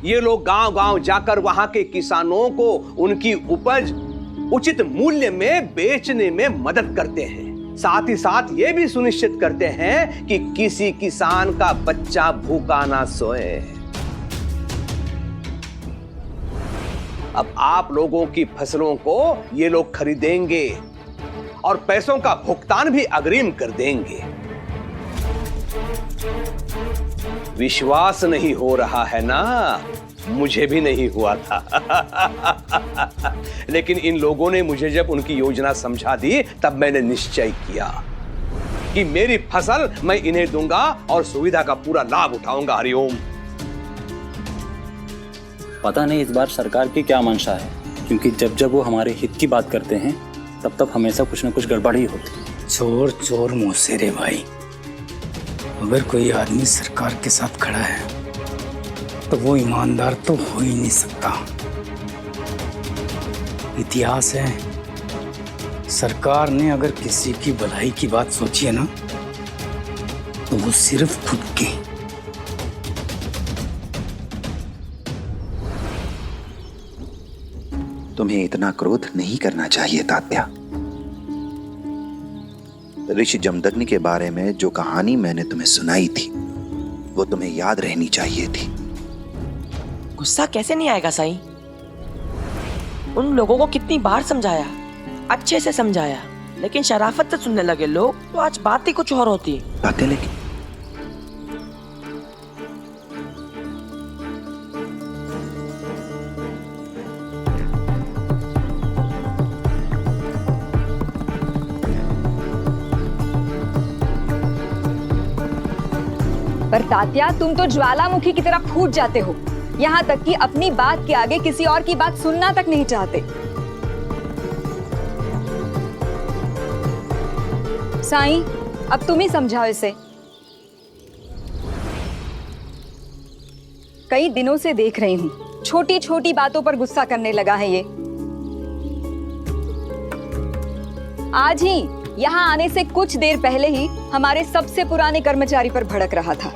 Speaker 13: ये लोग गांव-गांव जाकर वहां के किसानों को उनकी उपज उचित मूल्य में बेचने में मदद करते हैं। साथ ही साथ ये भी सुनिश्चित करते हैं कि किसी किसान का बच्चा भूखा ना सोए। अब आप लोगों की फसलों को ये लोग खरीदेंगे और पैसों का भुगतान भी अग्रिम कर देंगे। विश्वास नहीं हो रहा है ना? मुझे भी नहीं हुआ था लेकिन इन लोगों ने मुझे जब उनकी योजना समझा दी, तब मैंने निश्चय किया कि मेरी फसल मैं इन्हें दूंगा और सुविधा का पूरा लाभ उठाऊंगा। हरिओम।
Speaker 17: पता नहीं इस बार सरकार की क्या मंशा है, क्योंकि जब जब वो हमारे हित की बात करते हैं तब तब हमेशा कुछ न कुछ गड़बड़ ही होती है।
Speaker 18: चोर चोर मुंह से रे भाई। अगर कोई आदमी सरकार के साथ खड़ा है तो वो ईमानदार तो हो ही नहीं सकता। इतिहास है, सरकार ने अगर किसी की भलाई की बात सोची है ना, तो वो सिर्फ खुद की।
Speaker 4: तुम्हें इतना क्रोध नहीं करना चाहिए तात्या। ऋषि जमदग्नि के बारे में जो कहानी मैंने तुम्हें सुनाई थी, वो तुम्हें याद रहनी चाहिए थी।
Speaker 11: गुस्सा कैसे नहीं आएगा साईं? उन लोगों को कितनी बार समझाया, अच्छे से समझाया, लेकिन शराफत से सुनने लगे लोग, तो आज बात ही कुछ और होती।
Speaker 4: बातें लेकिन
Speaker 6: पर तात्या, तुम तो ज्वालामुखी की तरह फूट जाते हो। यहाँ तक कि अपनी बात के आगे किसी और की बात सुनना तक नहीं चाहते। साईं, अब तुम ही समझाओ इसे। कई दिनों से देख रही हूँ, छोटी छोटी बातों पर गुस्सा करने लगा है ये। आज ही यहाँ आने से कुछ देर पहले ही हमारे सबसे पुराने कर्मचारी पर भड़क रहा था।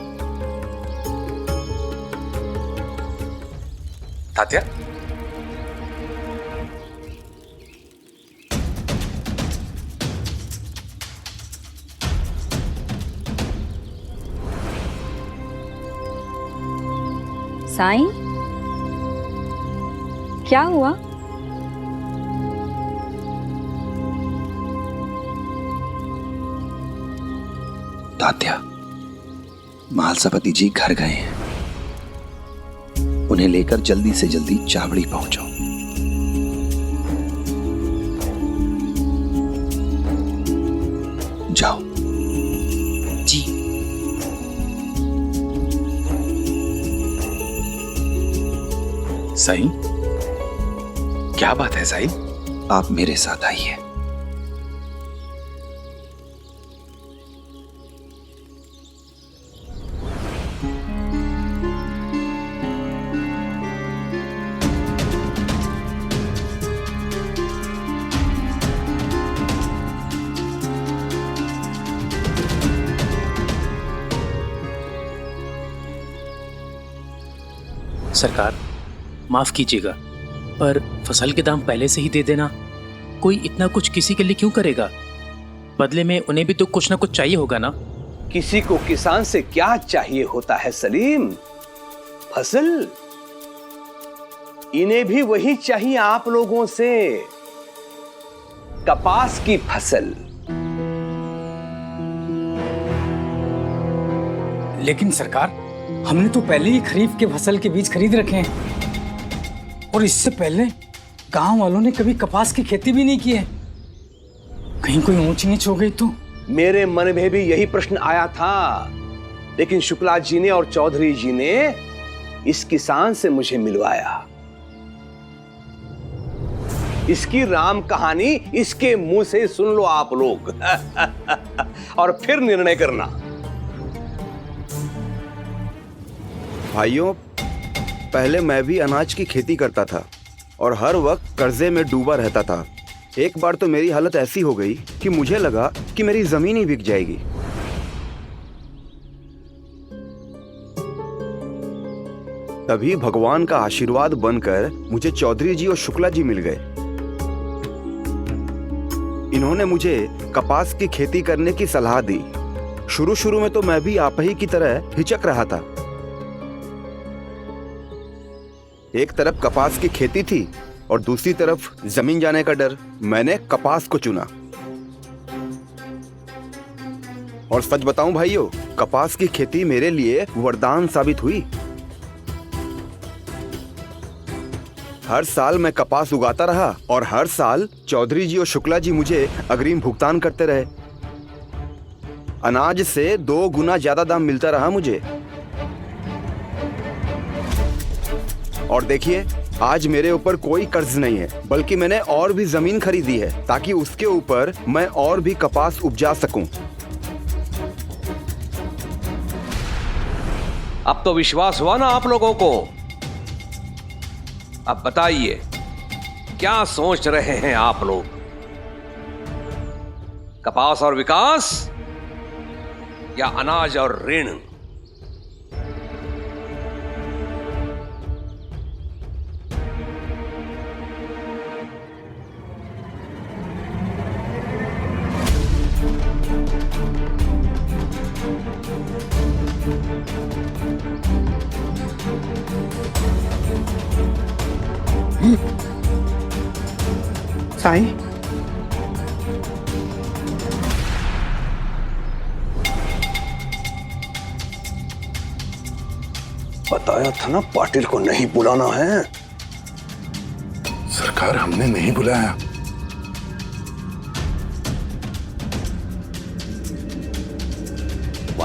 Speaker 10: तात्या,
Speaker 6: साईं, क्या हुआ?
Speaker 4: तात्या, महालसापति जी घर गए हैं। उन्हें लेकर जल्दी से जल्दी चावड़ी पहुंचो। जाओ।
Speaker 18: जी।
Speaker 10: साईं, क्या बात है साईं?
Speaker 4: आप मेरे साथ आइए।
Speaker 17: सरकार, माफ कीजिएगा, पर फसल के दाम पहले से ही दे देना। कोई इतना कुछ किसी के लिए क्यों करेगा? बदले में उन्हें भी तो कुछ ना कुछ चाहिए होगा ना।
Speaker 13: किसी को किसान से क्या चाहिए होता है सलीम? फसल। इन्हें भी वही चाहिए आप लोगों से, कपास की फसल।
Speaker 18: लेकिन सरकार, हमने तो पहले ही खरीफ के फसल के बीज खरीद रखे हैं और इससे पहले गांव वालों ने कभी कपास की खेती भी नहीं की है। कहीं कोई ऊंच नीच हो गई तो?
Speaker 13: मेरे मन में भी यही प्रश्न आया था, लेकिन शुक्ला जी ने और चौधरी जी ने इस किसान से मुझे मिलवाया। इसकी राम कहानी इसके मुंह से सुन लो आप लोग और फिर निर्णय करना।
Speaker 15: भाइयों, पहले मैं भी अनाज की खेती करता था और हर वक्त कर्जे में डूबा रहता था। एक बार तो मेरी हालत ऐसी हो गई कि मुझे लगा कि मेरी जमीन ही बिक जाएगी। तभी भगवान का आशीर्वाद बनकर मुझे चौधरी जी और शुक्ला जी मिल गए। इन्होंने मुझे कपास की खेती करने की सलाह दी। शुरू शुरू में तो मैं भी आप ही की तरह हिचक रहा था। एक तरफ कपास की खेती थी और दूसरी तरफ जमीन जाने का डर। मैंने कपास को चुना और सच बताऊं भाइयों, कपास की खेती मेरे लिए वरदान साबित हुई। हर साल मैं कपास उगाता रहा और हर साल चौधरी जी और शुक्ला जी मुझे अग्रिम भुगतान करते रहे। अनाज से 2 गुना ज्यादा दाम मिलता रहा मुझे। और देखिए, आज मेरे ऊपर कोई कर्ज नहीं है, बल्कि मैंने और भी जमीन खरीदी है ताकि उसके ऊपर मैं और भी कपास उपजा सकूं।
Speaker 13: अब तो विश्वास हुआ ना आप लोगों को? अब बताइए, क्या सोच रहे हैं आप लोग? कपास और विकास या अनाज और ऋण?
Speaker 16: साईं,
Speaker 13: बताया था ना पाटिल को नहीं बुलाना है।
Speaker 9: सरकार, हमने नहीं बुलाया।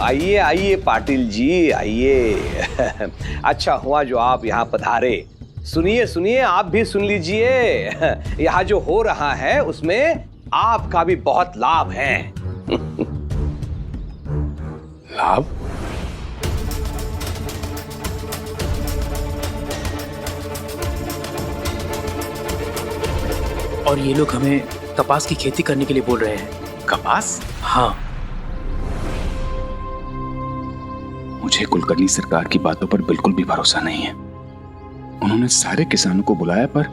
Speaker 13: आइए आइए पाटिल जी, आइए। अच्छा हुआ जो आप यहाँ पधारे। सुनिए सुनिए, आप भी सुन लीजिए। यहाँ जो हो रहा है उसमें आपका भी बहुत लाभ है।
Speaker 9: लाभ?
Speaker 17: और ये लोग हमें कपास की खेती करने के लिए बोल रहे हैं। कपास? हाँ।
Speaker 9: मुझे कुलकर्णी सरकार की बातों पर बिल्कुल भी भरोसा नहीं है। उन्होंने सारे किसानों को बुलाया पर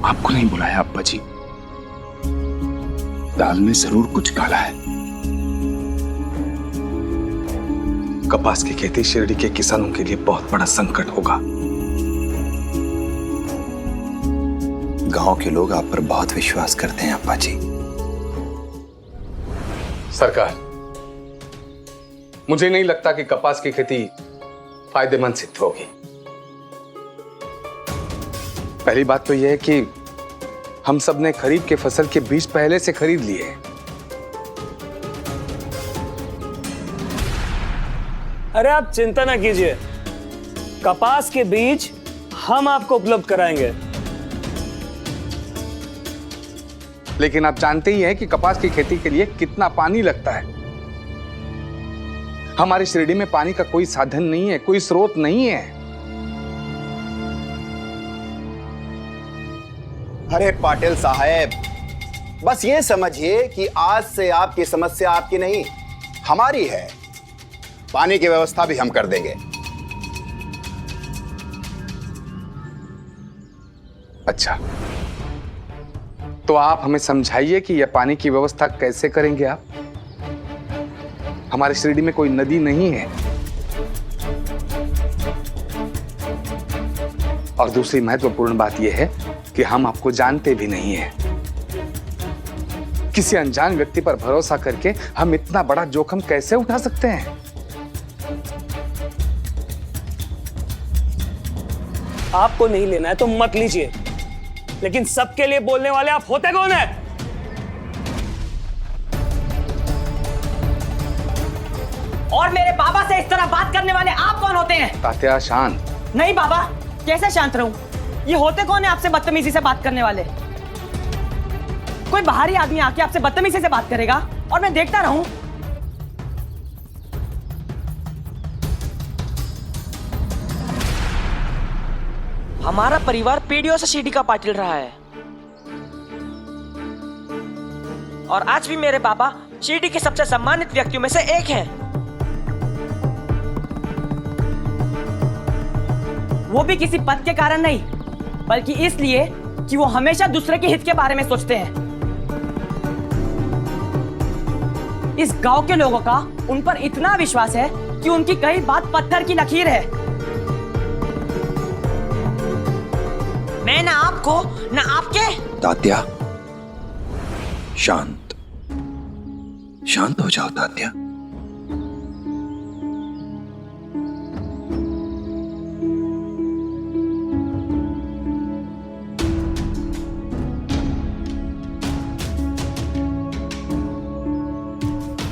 Speaker 9: आपको नहीं बुलाया अब्बा जी। दाल में जरूर कुछ काला है।
Speaker 10: कपास की खेती शिरडी के किसानों के लिए बहुत बड़ा संकट होगा।
Speaker 4: गांव के लोग आप पर बहुत विश्वास करते हैं अब्बा जी।
Speaker 10: सरकार, मुझे नहीं लगता कि कपास की खेती फायदेमंद सिद्ध होगी। पहली बात तो यह है कि हम सब ने खरीफ के फसल के बीज पहले से खरीद लिए हैं।
Speaker 5: अरे आप चिंता ना कीजिए, कपास के बीज हम आपको उपलब्ध कराएंगे।
Speaker 10: लेकिन आप जानते ही हैं कि कपास की खेती के लिए कितना पानी लगता है। हमारी शिरडी में पानी का कोई साधन नहीं है, कोई स्रोत नहीं है।
Speaker 19: अरे पाटिल साहब, बस ये समझिए कि आज से आपकी समस्या आपकी नहीं, हमारी है। पानी की व्यवस्था भी हम कर देंगे।
Speaker 10: अच्छा, तो आप हमें समझाइए कि यह पानी की व्यवस्था कैसे करेंगे आप? हमारे शिरडी में कोई नदी नहीं है। और दूसरी महत्वपूर्ण बात यह है कि हम आपको जानते भी नहीं हैं। किसी अनजान व्यक्ति पर भरोसा करके हम इतना बड़ा जोखिम कैसे उठा सकते हैं?
Speaker 5: आपको नहीं लेना है तो मत लीजिए, लेकिन सबके लिए बोलने वाले आप होते कौन है?
Speaker 11: और मेरे बाबा से इस तरह बात करने वाले आप कौन होते हैं?
Speaker 10: तात्या शांत।
Speaker 11: नहीं बाबा, कैसे शांत रहूं? ये होते कौन है आपसे बदतमीजी से बात करने वाले? कोई बाहरी आदमी आके आपसे बदतमीजी से बात करेगा और मैं देखता रहूं? हमारा परिवार पीढ़ियों से शिरडी का पाटिल रहा है और आज भी मेरे बाबा शिरडी के सबसे सम्मानित व्यक्तियों में से एक हैं। वो भी किसी पद के कारण नहीं, बल्कि इसलिए कि वो हमेशा दूसरे के हित के बारे में सोचते हैं। इस गांव के लोगों का उन पर इतना विश्वास है कि उनकी कई बात पत्थर की लकीर है। मैं ना आपको ना आपके।
Speaker 4: तात्या, शांत शांत हो जाओ तात्या।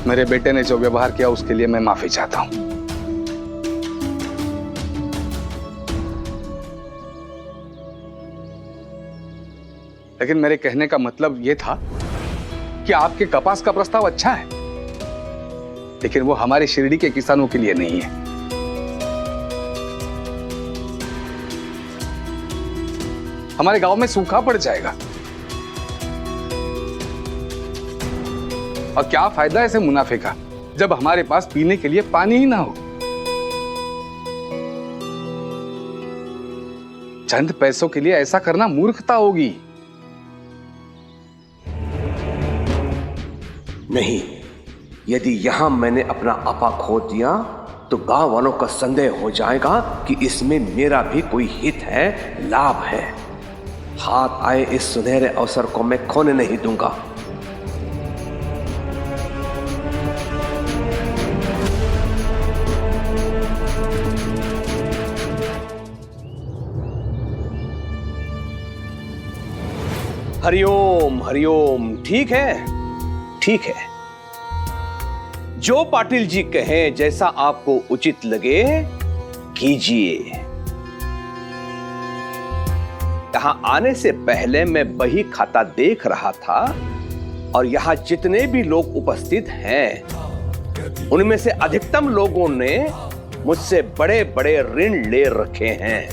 Speaker 10: मेरे बेटे ने जो व्यवहार किया उसके लिए मैं माफी चाहता हूं। लेकिन मेरे कहने का मतलब यह था कि आपके कपास का प्रस्ताव अच्छा है, लेकिन वो हमारे शिरडी के किसानों के लिए नहीं है। हमारे गांव में सूखा पड़ जाएगा और क्या फायदा ऐसे मुनाफे का जब हमारे पास पीने के लिए पानी ही ना हो। चंद पैसों के लिए ऐसा करना मूर्खता होगी।
Speaker 13: नहीं, यदि यहां मैंने अपना आपा खो दिया तो गांव वालों का संदेह हो जाएगा कि इसमें मेरा भी कोई हित है, लाभ है। हाथ आए इस सुनहरे अवसर को मैं खोने नहीं दूंगा। हरिओम हरिओम। ठीक है, ठीक है, जो पाटिल जी कहें, जैसा आपको उचित लगे कीजिए। यहां आने से पहले मैं बही खाता देख रहा था और यहां जितने भी लोग उपस्थित हैं उनमें से अधिकतम लोगों ने मुझसे बड़े बड़े ऋण ले रखे हैं।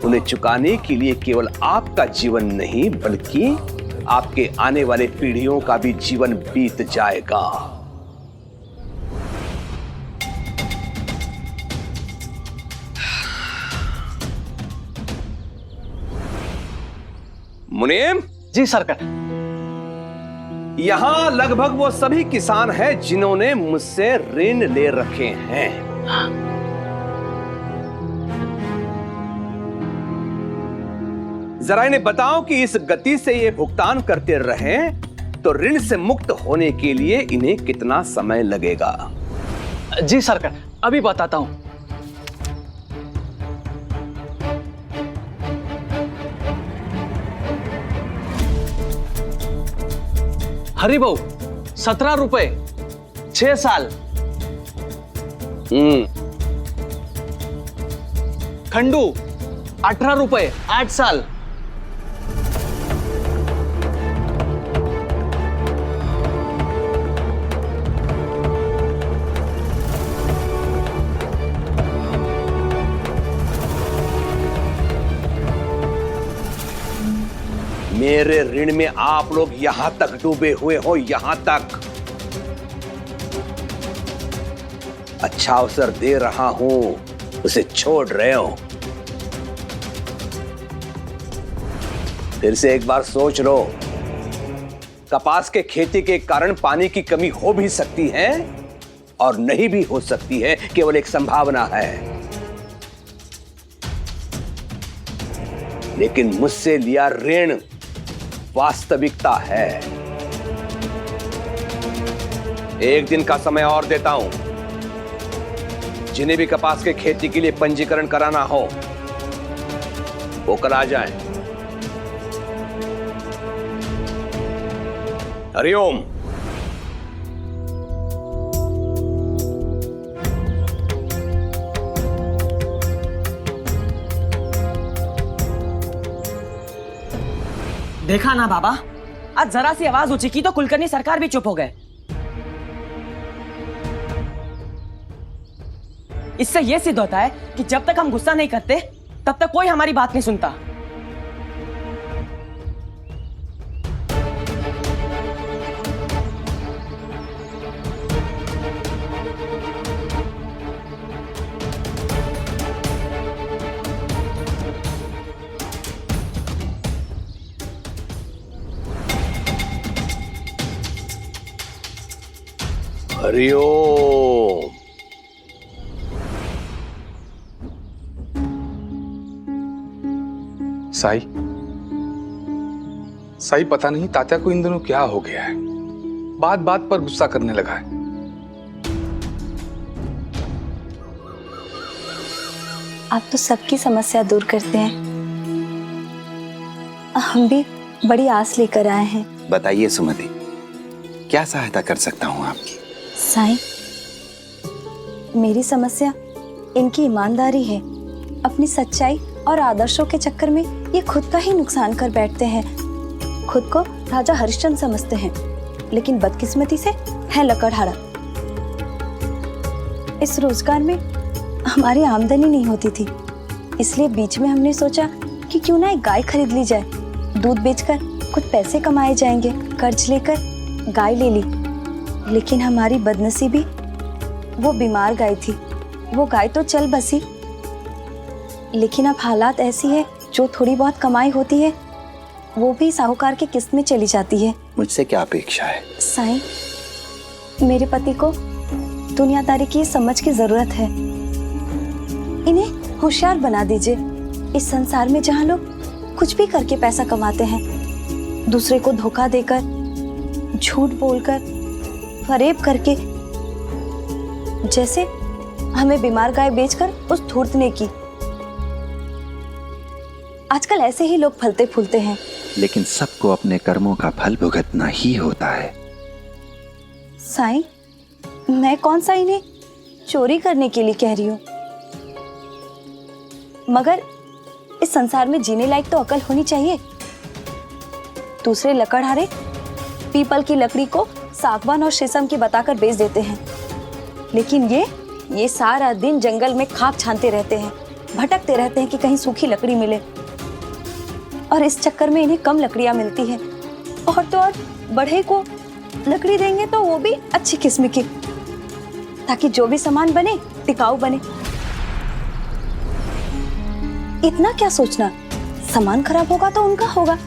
Speaker 13: उन्हें चुकाने के लिए केवल आपका जीवन नहीं बल्कि आपके आने वाले पीढ़ियों का भी जीवन बीत जाएगा। मुनीम
Speaker 14: जी सरकार।
Speaker 13: यहां लगभग वो सभी किसान हैं जिन्होंने मुझसे ऋण ले रखे हैं। जरा इन्हें बताओ कि इस गति से ये भुगतान करते रहें तो ऋण से मुक्त होने के लिए इन्हें कितना समय लगेगा।
Speaker 14: जी सरकार, अभी बताता हूं। हरिभाऊ 17 रुपए 6 साल। खंडू 18 रुपए 8 साल।
Speaker 13: मेरे ऋण में आप लोग यहां तक डूबे हुए हो, यहां तक। अच्छा अवसर दे रहा हूं, उसे छोड़ रहे हो। फिर से एक बार सोच लो, कपास के खेती के कारण पानी की कमी हो भी सकती है और नहीं भी हो सकती है, केवल एक संभावना है। लेकिन मुझसे लिया ऋण वास्तविकता है। एक दिन का समय और देता हूं। जिन्हें भी कपास के खेती के लिए पंजीकरण कराना हो वो कल आ जाएं। हरिओम।
Speaker 11: देखा ना बाबा, आज जरा सी आवाज ऊंची की तो कुलकर्णी सरकार भी चुप हो गए। इससे यह सिद्ध होता है कि जब तक हम गुस्सा नहीं करते तब तक कोई हमारी बात नहीं सुनता।
Speaker 13: हरिओम।
Speaker 10: साई, साई पता नहीं तात्या को इन दिनों क्या हो गया है, बात बात पर गुस्सा करने लगा है।
Speaker 3: आप तो सबकी समस्या दूर करते हैं। हम भी बड़ी आस लेकर आए हैं।
Speaker 4: बताइए सुमति, क्या सहायता कर सकता हूँ आपकी?
Speaker 3: साईं, मेरी समस्या इनकी ईमानदारी है। अपनी सच्चाई और आदर्शों के चक्कर में ये खुद का ही नुकसान कर बैठते हैं। खुद को राजा हरिश्चंद्र समझते हैं, लेकिन बदकिस्मती से है लकड़हारा। इस रोजगार में हमारी आमदनी नहीं होती थी, इसलिए बीच में हमने सोचा कि क्यों ना एक गाय खरीद ली जाए। दूध बेचकर कुछ पैसे कमाए जाएंगे। कर्ज लेकर गाय ले ली, लेकिन हमारी बदनसीबी, वो बीमार गाय थी। वो गाय तो चल बसी, लेकिन अब हालात ऐसी है, जो थोड़ी बहुत कमाई होती है वो भी साहूकार की किस्त में चली जाती है।
Speaker 4: मुझसे क्या अपेक्षा है?
Speaker 3: साईं, मेरे पति को दुनियादारी की समझ की जरूरत है। इन्हें होशियार बना दीजिए। इस संसार में जहाँ लोग कुछ भी करके पैसा कमाते हैं, दूसरे को धोखा देकर, झूठ बोलकर, फरेब करके, जैसे हमें बीमार गाय बेचकर उस धूर्त ने की। आजकल ऐसे ही लोग फलते फूलते हैं।
Speaker 4: लेकिन सबको अपने कर्मों का फल भुगतना ही होता है।
Speaker 3: साईं, मैं कौन सा इन्हें चोरी करने के लिए कह रही हूँ, मगर इस संसार में जीने लायक तो अकल होनी चाहिए। दूसरे लकड़हारे पीपल की लकड़ी को सागवान और शीशम की बताकर बेच देते हैं, लेकिन ये सारा दिन जंगल में खाक छानते रहते हैं, भटकते रहते हैं कि कहीं सूखी लकड़ी मिले। और इस चक्कर में इन्हें कम लकड़ियां मिलती हैं, और तो और बढ़ई को लकड़ी देंगे तो वो भी अच्छी किस्म की, ताकि जो भी सामान बने टिकाऊ बने। इतना क्या सोचना, सामान खराब होगा तो उनका होगा,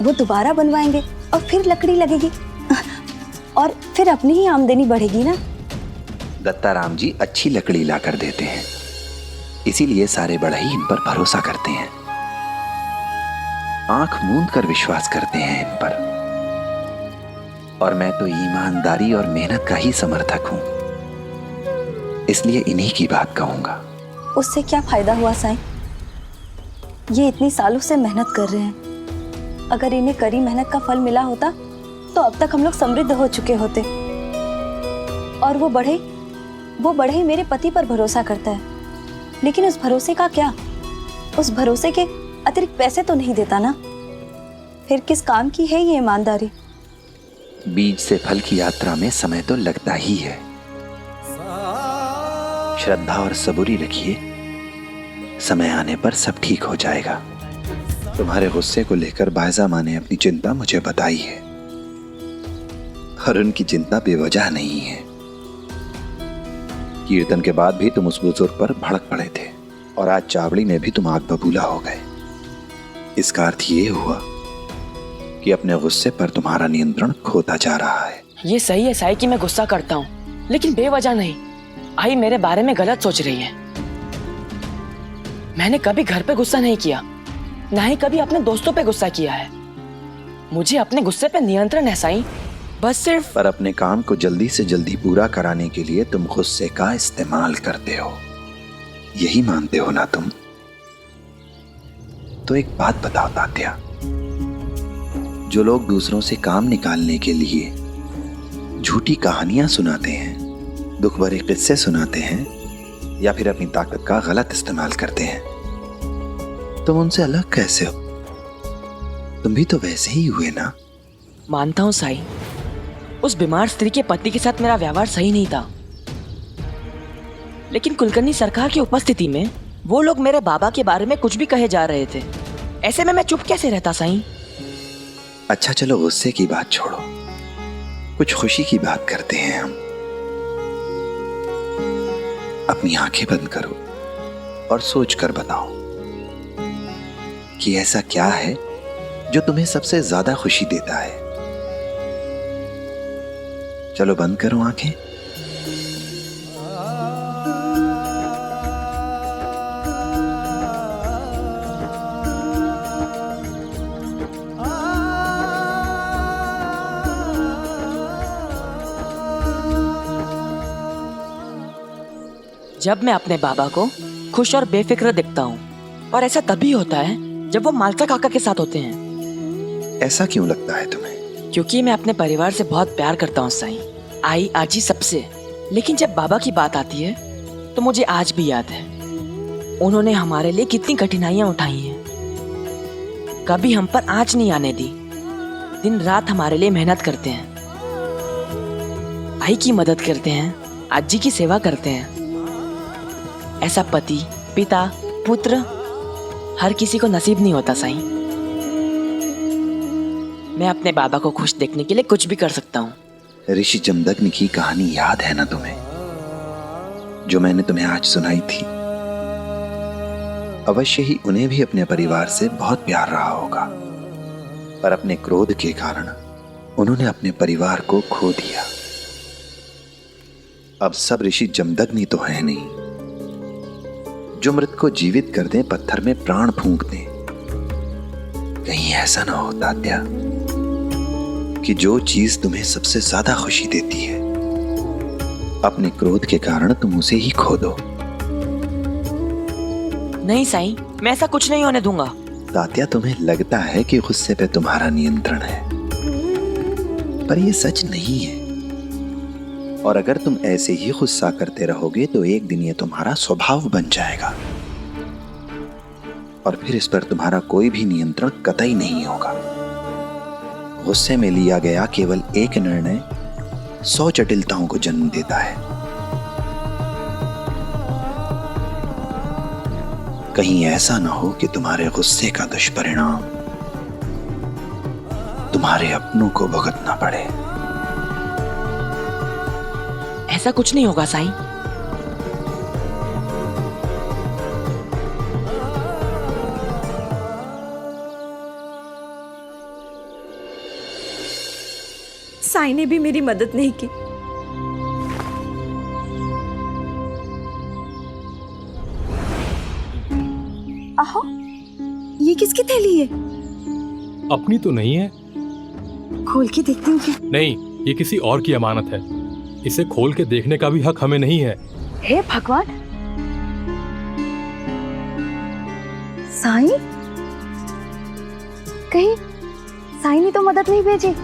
Speaker 3: वो दोबारा बनवाएंगे और फिर लकड़ी लगेगी और फिर अपनी ही आमदनी बढ़ेगी ना।
Speaker 4: दत्ताराम जी अच्छी लकड़ी ला कर देते हैं, इसीलिए सारे बढ़ई इन पर भरोसा करते हैं, आंख मूंद कर विश्वास करते हैं इन पर। और मैं तो ईमानदारी और मेहनत का ही समर्थक हूं, इसलिए इन्हीं की बात कहूंगा।
Speaker 3: उससे क्या फायदा हुआ साईं? ये इतनी सालों से मेहनत कर रहे हैं, अगर इन्हें कड़ी मेहनत का फल मिला होता तो अब तक हम लोग समृद्ध हो चुके होते। और वो बढ़ई मेरे पति पर भरोसा करता है, लेकिन उस भरोसे का क्या? उस भरोसे के अतिरिक्त पैसे तो नहीं देता ना, फिर किस काम की है ये ईमानदारी?
Speaker 4: बीज से फल की यात्रा में समय तो लगता ही है, श्रद्धा और सबूरी रखिए, समय आने पर सब ठीक हो जाएगा। तुम्हारे गुस्से को लेकर बायजा माँ ने अपनी चिंता मुझे बताई है, और उनकी चिंता बेवजह नहीं है। कीर्तन के बाद भी तुम उस बुजुर्ग पर भड़क पड़े थे, और आज चावड़ी में भी तुम आग बबूला हो गए। इसका अर्थ ये हुआ कि अपने गुस्से पर तुम्हारा नियंत्रण खोता जा रहा है।
Speaker 11: ये सही है साई कि मैं गुस्सा करता हूँ, लेकिन बेवजह नहीं। आई मेरे बारे में गलत सोच रही है। मैंने कभी घर पे गुस्सा नहीं किया, ना ही कभी अपने दोस्तों पे गुस्सा किया है। मुझे अपने गुस्से पे नियंत्रण है साई, बस सिर्फ।
Speaker 4: पर अपने काम को जल्दी से जल्दी पूरा कराने के लिए तुम गुस्से का इस्तेमाल करते हो, यही मानते हो ना तुम? तो एक बात बताओ तात्या, जो लोग दूसरों से काम निकालने के लिए झूठी कहानियां सुनाते हैं, दुख भरे किस्से सुनाते हैं, या फिर अपनी ताकत का गलत इस्तेमाल करते हैं, तुम उनसे अलग कैसे हो? तुम भी तो वैसे ही हुए ना।
Speaker 11: मानता हूँ साई, उस बीमार स्त्री के पति के साथ मेरा व्यवहार सही नहीं था, लेकिन कुलकर्णी सरकार की उपस्थिति में वो लोग मेरे बाबा के बारे में कुछ भी कहे जा रहे थे। ऐसे में मैं चुप कैसे रहता साई?
Speaker 4: अच्छा चलो गुस्से की बात छोड़ो, कुछ खुशी की बात करते हैं हम। अपनी आंखें बंद करो और सोच कर बताओ कि ऐसा क्या है जो तुम्हें सबसे ज्यादा खुशी देता है। चलो बंद करो आंखें।
Speaker 11: जब मैं अपने बाबा को खुश और बेफिक्र दिखता हूँ, और ऐसा तभी होता है जब वो मालसा काका के साथ होते हैं।
Speaker 4: ऐसा क्यों लगता है तुम्हें?
Speaker 11: क्योंकि मैं अपने परिवार से बहुत प्यार करता हूँ साईं, आई आजी सबसे। लेकिन जब बाबा की बात आती है तो मुझे आज भी याद है उन्होंने हमारे लिए कितनी कठिनाइयां उठाई हैं। कभी हम पर आंच नहीं आने दी, दिन रात हमारे लिए मेहनत करते हैं, आई की मदद करते हैं, आजी की सेवा करते हैं। ऐसा पति, पिता, पुत्र हर किसी को नसीब नहीं होता साईं। मैं अपने बाबा को खुश देखने के लिए कुछ भी कर सकता हूँ।
Speaker 4: ऋषि जमदग्नि की कहानी याद है ना तुम्हें, जो मैंने तुम्हें आज सुनाई थी? अवश्य ही उन्हें भी अपने परिवार से बहुत प्यार रहा होगा, पर अपने क्रोध के कारण उन्होंने अपने परिवार को खो दिया। अब सब ऋषि जमदग्नि तो है नहीं जो मृत को जीवित कर दें, पत्थर में प्राण फूंक दें। कहीं ऐसा ना हो तात्या कि जो चीज तुम्हें सबसे ज्यादा खुशी देती है, अपने क्रोध के कारण तुम उसे ही खो दो।
Speaker 11: नहीं साईं, मैं ऐसा कुछ नहीं होने दूंगा।
Speaker 4: तात्या तुम्हें लगता है कि गुस्से पे तुम्हारा नियंत्रण है, पर यह सच नहीं है। और अगर तुम ऐसे ही गुस्सा करते रहोगे तो एक दिन ये तुम्हारा स्वभाव बन जाएगा, और फिर इस पर तुम्हारा कोई भी नियंत्रण कतई नहीं होगा। गुस्से में लिया गया केवल एक निर्णय 100 जटिलताओं को जन्म देता है। कहीं ऐसा ना हो कि तुम्हारे गुस्से का दुष्परिणाम तुम्हारे अपनों को भुगतना पड़े।
Speaker 11: ऐसा कुछ नहीं होगा साईं।
Speaker 1: साई ने भी मेरी मदद नहीं की।
Speaker 3: आहो, ये किसकी थैली है?
Speaker 20: अपनी तो नहीं है।
Speaker 3: खोल के देखती हूँ क्या?
Speaker 20: नहीं, ये किसी और की अमानत है। इसे खोल के देखने का भी हक हमें नहीं है।
Speaker 3: हे भगवान, साई? कहीं साई ने तो मदद नहीं भेजी।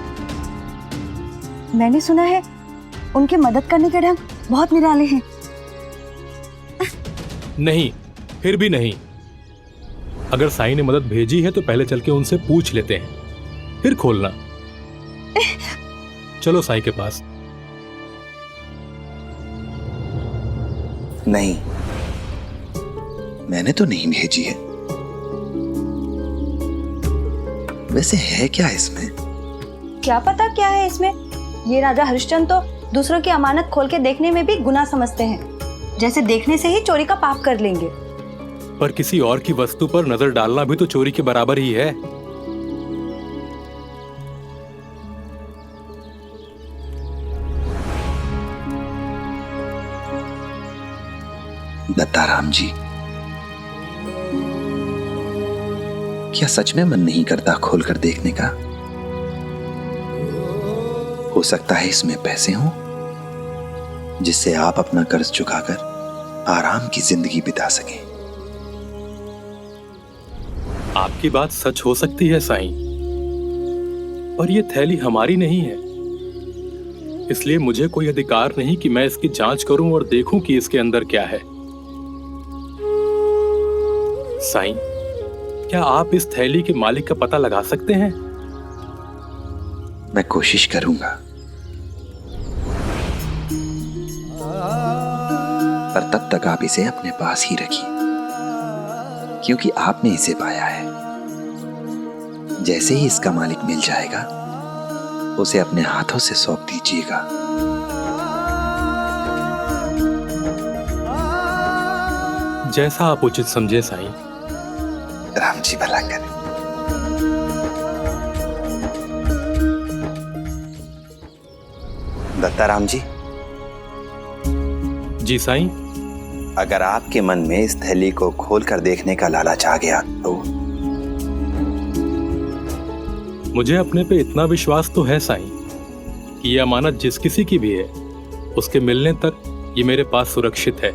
Speaker 3: मैंने सुना है उनके मदद करने के ढंग बहुत निराले हैं।
Speaker 20: नहीं, फिर भी नहीं। अगर साई ने मदद भेजी है तो पहले चल के उनसे पूछ लेते हैं, फिर खोलना। चलो साई के पास।
Speaker 4: नहीं, मैंने तो नहीं भेजी है। वैसे है क्या इसमें?
Speaker 3: क्या पता क्या है इसमें। ये राजा हरिश्चंद्र तो दूसरों की अमानत खोल के देखने में भी गुनाह समझते हैं, जैसे देखने से ही चोरी का पाप कर लेंगे।
Speaker 20: पर किसी और की वस्तु पर नजर डालना भी तो चोरी के बराबर ही है।
Speaker 4: दत्ताराम जी, क्या सच में मन नहीं करता खोलकर देखने का? हो सकता है इसमें पैसे हों जिससे आप अपना कर्ज चुकाकर आराम की जिंदगी बिता सकें।
Speaker 20: आपकी बात सच हो सकती है साईं, पर यह थैली हमारी नहीं है, इसलिए मुझे कोई अधिकार नहीं कि मैं इसकी जांच करूं और देखूं कि इसके अंदर क्या है। साईं, क्या आप इस थैली के मालिक का पता लगा सकते हैं?
Speaker 4: मैं कोशिश करूंगा, पर तब तक आप इसे अपने पास ही रखिए, क्योंकि आपने इसे पाया है। जैसे ही इसका मालिक मिल जाएगा, उसे अपने हाथों से सौंप दीजिएगा।
Speaker 20: जैसा आप उचित समझे साईं।
Speaker 4: राम जी भला करें। दत्ताराम जी।
Speaker 20: जी साईं।
Speaker 4: अगर आपके मन में इस थैली को खोलकर देखने का लालच आ गया तो?
Speaker 20: मुझे अपने पे इतना विश्वास तो है साईं कि ये अमानत जिस किसी की भी है, उसके मिलने तक ये मेरे पास सुरक्षित है।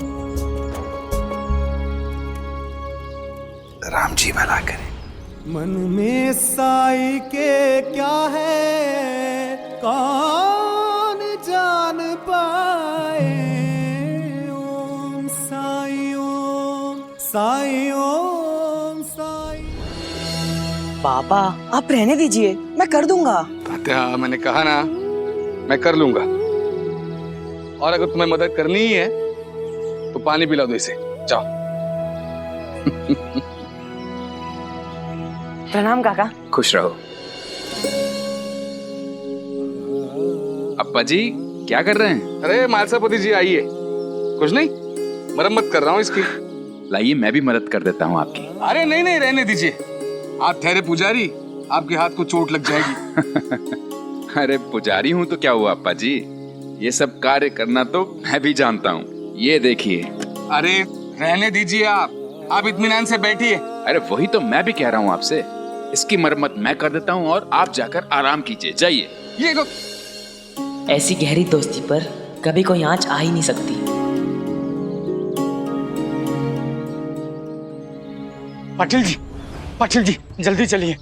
Speaker 4: राम जी भला करें।
Speaker 8: मन में साई के क्या है कौन जान पाए। ओम साई ओम साई ओम साई।
Speaker 11: पापा आप रहने दीजिए, मैं कर दूंगा।
Speaker 10: तात्या, मैंने कहा ना मैं कर लूंगा। और अगर तुम्हें मदद करनी ही है तो पानी पिला दो इसे, जाओ।
Speaker 11: प्रणाम काका।
Speaker 9: खुश रहो। अप्पा जी क्या कर रहे हैं?
Speaker 10: अरे मालसापति जी आइए। कुछ नहीं, मरम्मत कर रहा हूँ इसकी।
Speaker 9: लाइए मैं भी मदद कर देता हूँ आपकी।
Speaker 10: अरे नहीं नहीं, रहने दीजिए। आप ठहरे पुजारी, आपके हाथ को चोट लग जाएगी।
Speaker 9: अरे पुजारी हूँ तो क्या हुआ अप्पा जी, ये सब कार्य करना तो मैं भी जानता हूँ। ये देखिए।
Speaker 10: अरे रहने दीजिए, आप इत्मीनान से बैठिए।
Speaker 9: अरे वही तो मैं भी कह रहा हूँ आपसे। इसकी मरम्मत मैं कर देता हूँ और आप जाकर आराम कीजिए, जाइए।
Speaker 10: ये तो
Speaker 11: ऐसी गहरी दोस्ती पर कभी कोई आंच आ ही नहीं सकती।
Speaker 18: पाटिल जी जल्दी चलिए।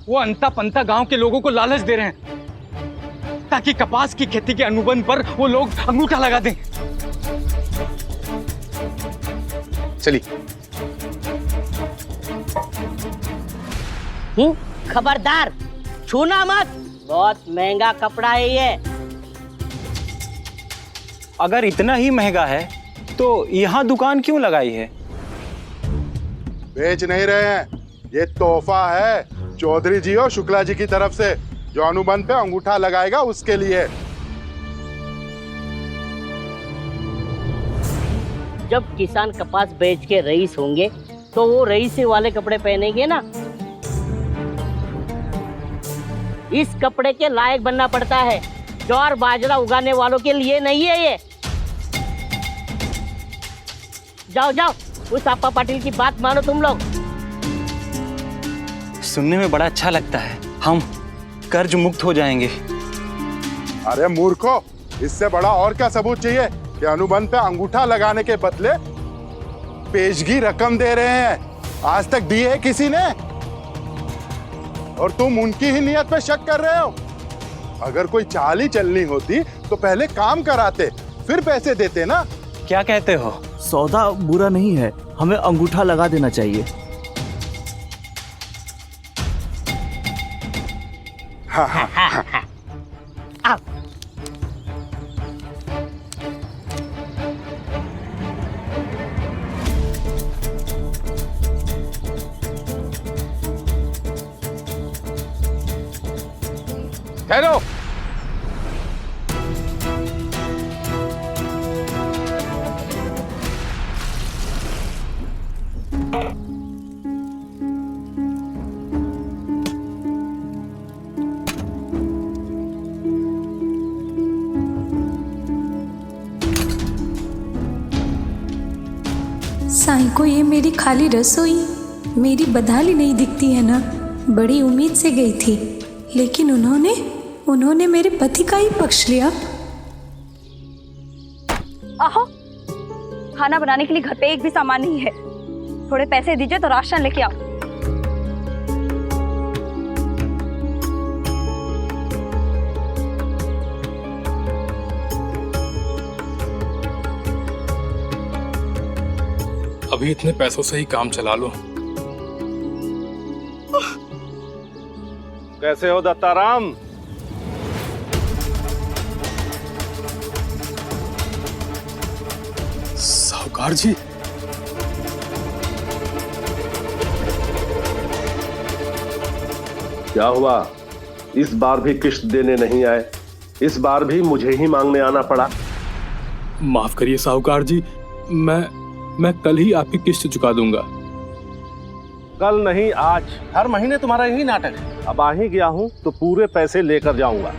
Speaker 18: वो अंता पंता गांव के लोगों को लालच दे रहे हैं ताकि कपास की खेती के अनुबंध पर वो लोग अंगूठा लगा दें।
Speaker 10: चलिए।
Speaker 21: खबरदार, छूना मत, बहुत महंगा कपड़ा है ये।
Speaker 14: अगर इतना ही महंगा है तो यहाँ दुकान क्यों लगाई है?
Speaker 15: बेच नहीं रहे हैं,
Speaker 2: ये तोहफा है चौधरी जी और शुक्ला जी की तरफ से, जो अनुबंध पे अंगूठा लगाएगा उसके लिए।
Speaker 21: जब किसान कपास बेच के रईस होंगे तो वो रईस वाले कपड़े पहनेंगे ना। इस कपड़े के लायक बनना पड़ता है, ज्वार बाजरा उगाने वालों के लिए नहीं है ये। जाओ जाओ, उस आपा पाटिल की बात मानो तुम लोग।
Speaker 14: सुनने में बड़ा अच्छा लगता है, हम कर्ज मुक्त हो जाएंगे।
Speaker 2: अरे मूर्खो, इससे बड़ा और क्या सबूत चाहिए कि अनुबंध पे अंगूठा लगाने के बदले पेशगी रकम दे रहे हैं? आज तक दी है किसी ने? और तुम उनकी ही नियत पे शक कर रहे हो। अगर कोई चाल ही चलनी होती तो पहले काम कराते, फिर पैसे देते ना।
Speaker 14: क्या कहते हो?
Speaker 22: सौदा बुरा नहीं है, हमें अंगूठा लगा देना चाहिए।
Speaker 2: हाँ हाँ हाँ।
Speaker 21: आओ।
Speaker 10: ठहरो।
Speaker 23: साईं को ये मेरी खाली रसोई, मेरी बधाली नहीं दिखती है ना। बड़ी उम्मीद से गई थी, लेकिन उन्होंने मेरे पति का ही पक्ष लिया।
Speaker 3: आहो, खाना बनाने के लिए घर पे एक भी सामान नहीं है। थोड़े पैसे दीजिए तो राशन लेके आओ।
Speaker 20: अभी इतने पैसों से ही काम चला लो।
Speaker 13: कैसे हो दत्ताराम?
Speaker 20: साहूकार जी,
Speaker 13: क्या हुआ? इस बार भी किश्त देने नहीं आए? इस बार भी मुझे ही मांगने आना पड़ा?
Speaker 20: माफ करिए साहूकार जी, मैं कल ही आपकी किश्त चुका दूंगा।
Speaker 13: कल नहीं, आज। हर महीने तुम्हारा यही नाटक है। अब आ ही गया हूं तो पूरे पैसे लेकर जाऊंगा।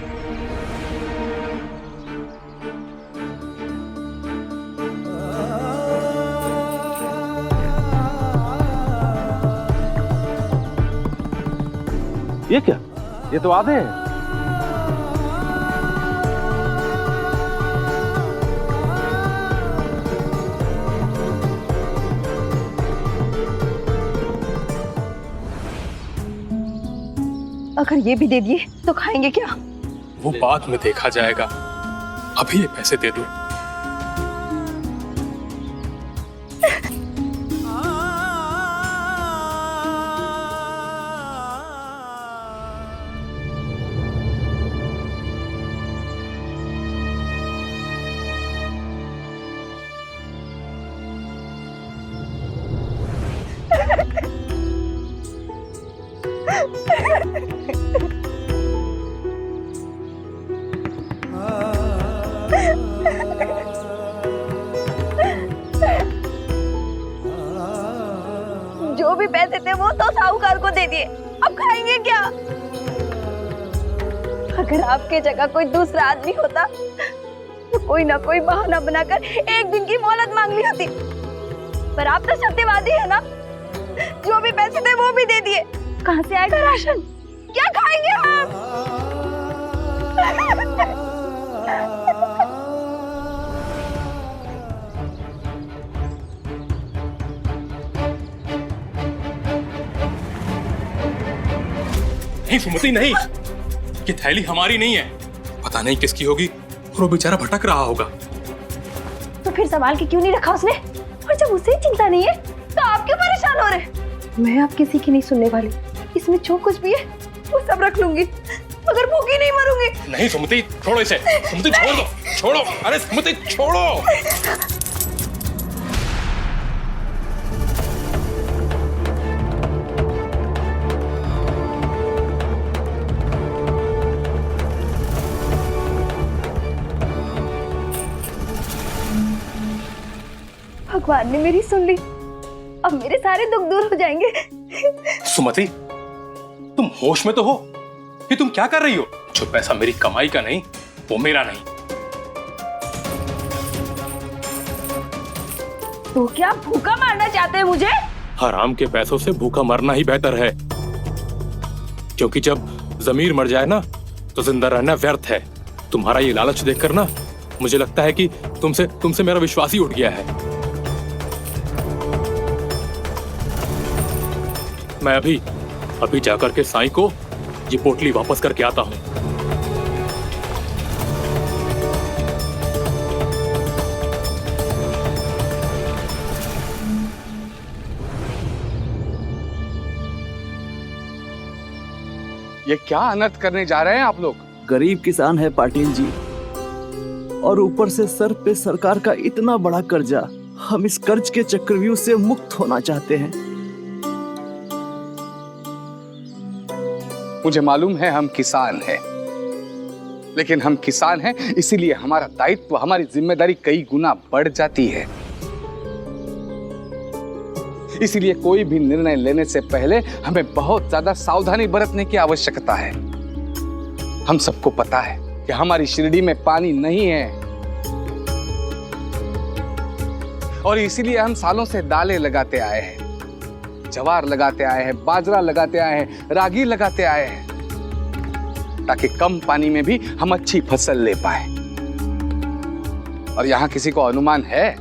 Speaker 13: ये क्या? ये तो आधे हैं।
Speaker 3: अगर ये भी दे दिए तो खाएंगे क्या?
Speaker 20: वो बाद में देखा जाएगा, अभी ये पैसे दे दो।
Speaker 3: जो भी पैसे थे वो तो साहूकार को दे दिए, अब खाएंगे क्या? अगर आपके जगह कोई दूसरा आदमी होता तो कोई ना कोई बहाना बनाकर एक दिन की मोहलत मांग ली होती। पर आप तो सत्यवादी है ना, जो भी पैसे थे वो भी दे दिए। कहाँ से आएगा राशन? क्या खाएंगे हम?
Speaker 20: नहीं सुमति, नहीं, ये थैली हमारी नहीं है, पता नहीं किसकी होगी और वो बेचारा भटक रहा होगा।
Speaker 3: तो फिर संभाल के क्यों नहीं रखा उसने? और जब उसे ही चिंता नहीं है तो आप क्यों परेशान हो रहे? मैं आप किसी की नहीं सुनने वाली। इसमें जो कुछ भी है वो सब रख लूंगी, मगर भूखी नहीं मरूंगी।
Speaker 20: नहीं सुमति, छोड़ो इसे। सुमति छोड़ दो, छोड़ो। अरे सुमति छोड़ो।
Speaker 3: भगवान ने मेरी सुन ली। अब मेरे सारे दुख दूर हो जाएंगे।
Speaker 20: सुमति, तुम होश में तो हो? ये तुम क्या कर रही हो? जो पैसा मेरी कमाई का नहीं, वो मेरा नहीं।
Speaker 3: तो क्या भूखा मारना चाहते हैं मुझे?
Speaker 20: हराम के पैसों से भूखा मरना ही बेहतर है, क्योंकि जब जमीर मर जाए ना तो जिंदा रहना व्यर्थ है। तुम्हारा ये लालच देखकर ना मुझे लगता है कि तुमसे मेरा विश्वास ही उठ गया है। मैं अभी जाकर के साईं को ये पोटली वापस करके आता हूं।
Speaker 10: ये क्या अनर्थ करने जा रहे हैं आप लोग?
Speaker 22: गरीब किसान है पाटिल जी, और ऊपर से सर पे सरकार का इतना बड़ा कर्जा। हम इस कर्ज के चक्रव्यूह से मुक्त होना चाहते हैं।
Speaker 10: मुझे मालूम है हम किसान हैं, लेकिन हम किसान हैं इसीलिए हमारा दायित्व, हमारी जिम्मेदारी कई गुना बढ़ जाती है। इसीलिए कोई भी निर्णय लेने से पहले हमें बहुत ज्यादा सावधानी बरतने की आवश्यकता है। हम सबको पता है कि हमारी शिरडी में पानी नहीं है, और इसीलिए हम सालों से दालें लगाते आए हैं, ज्वार लगाते आए हैं, बाजरा लगाते आए हैं, रागी लगाते आए हैं, ताकि कम पानी में भी हम अच्छी फसल ले पाए। और यहां किसी को अनुमान है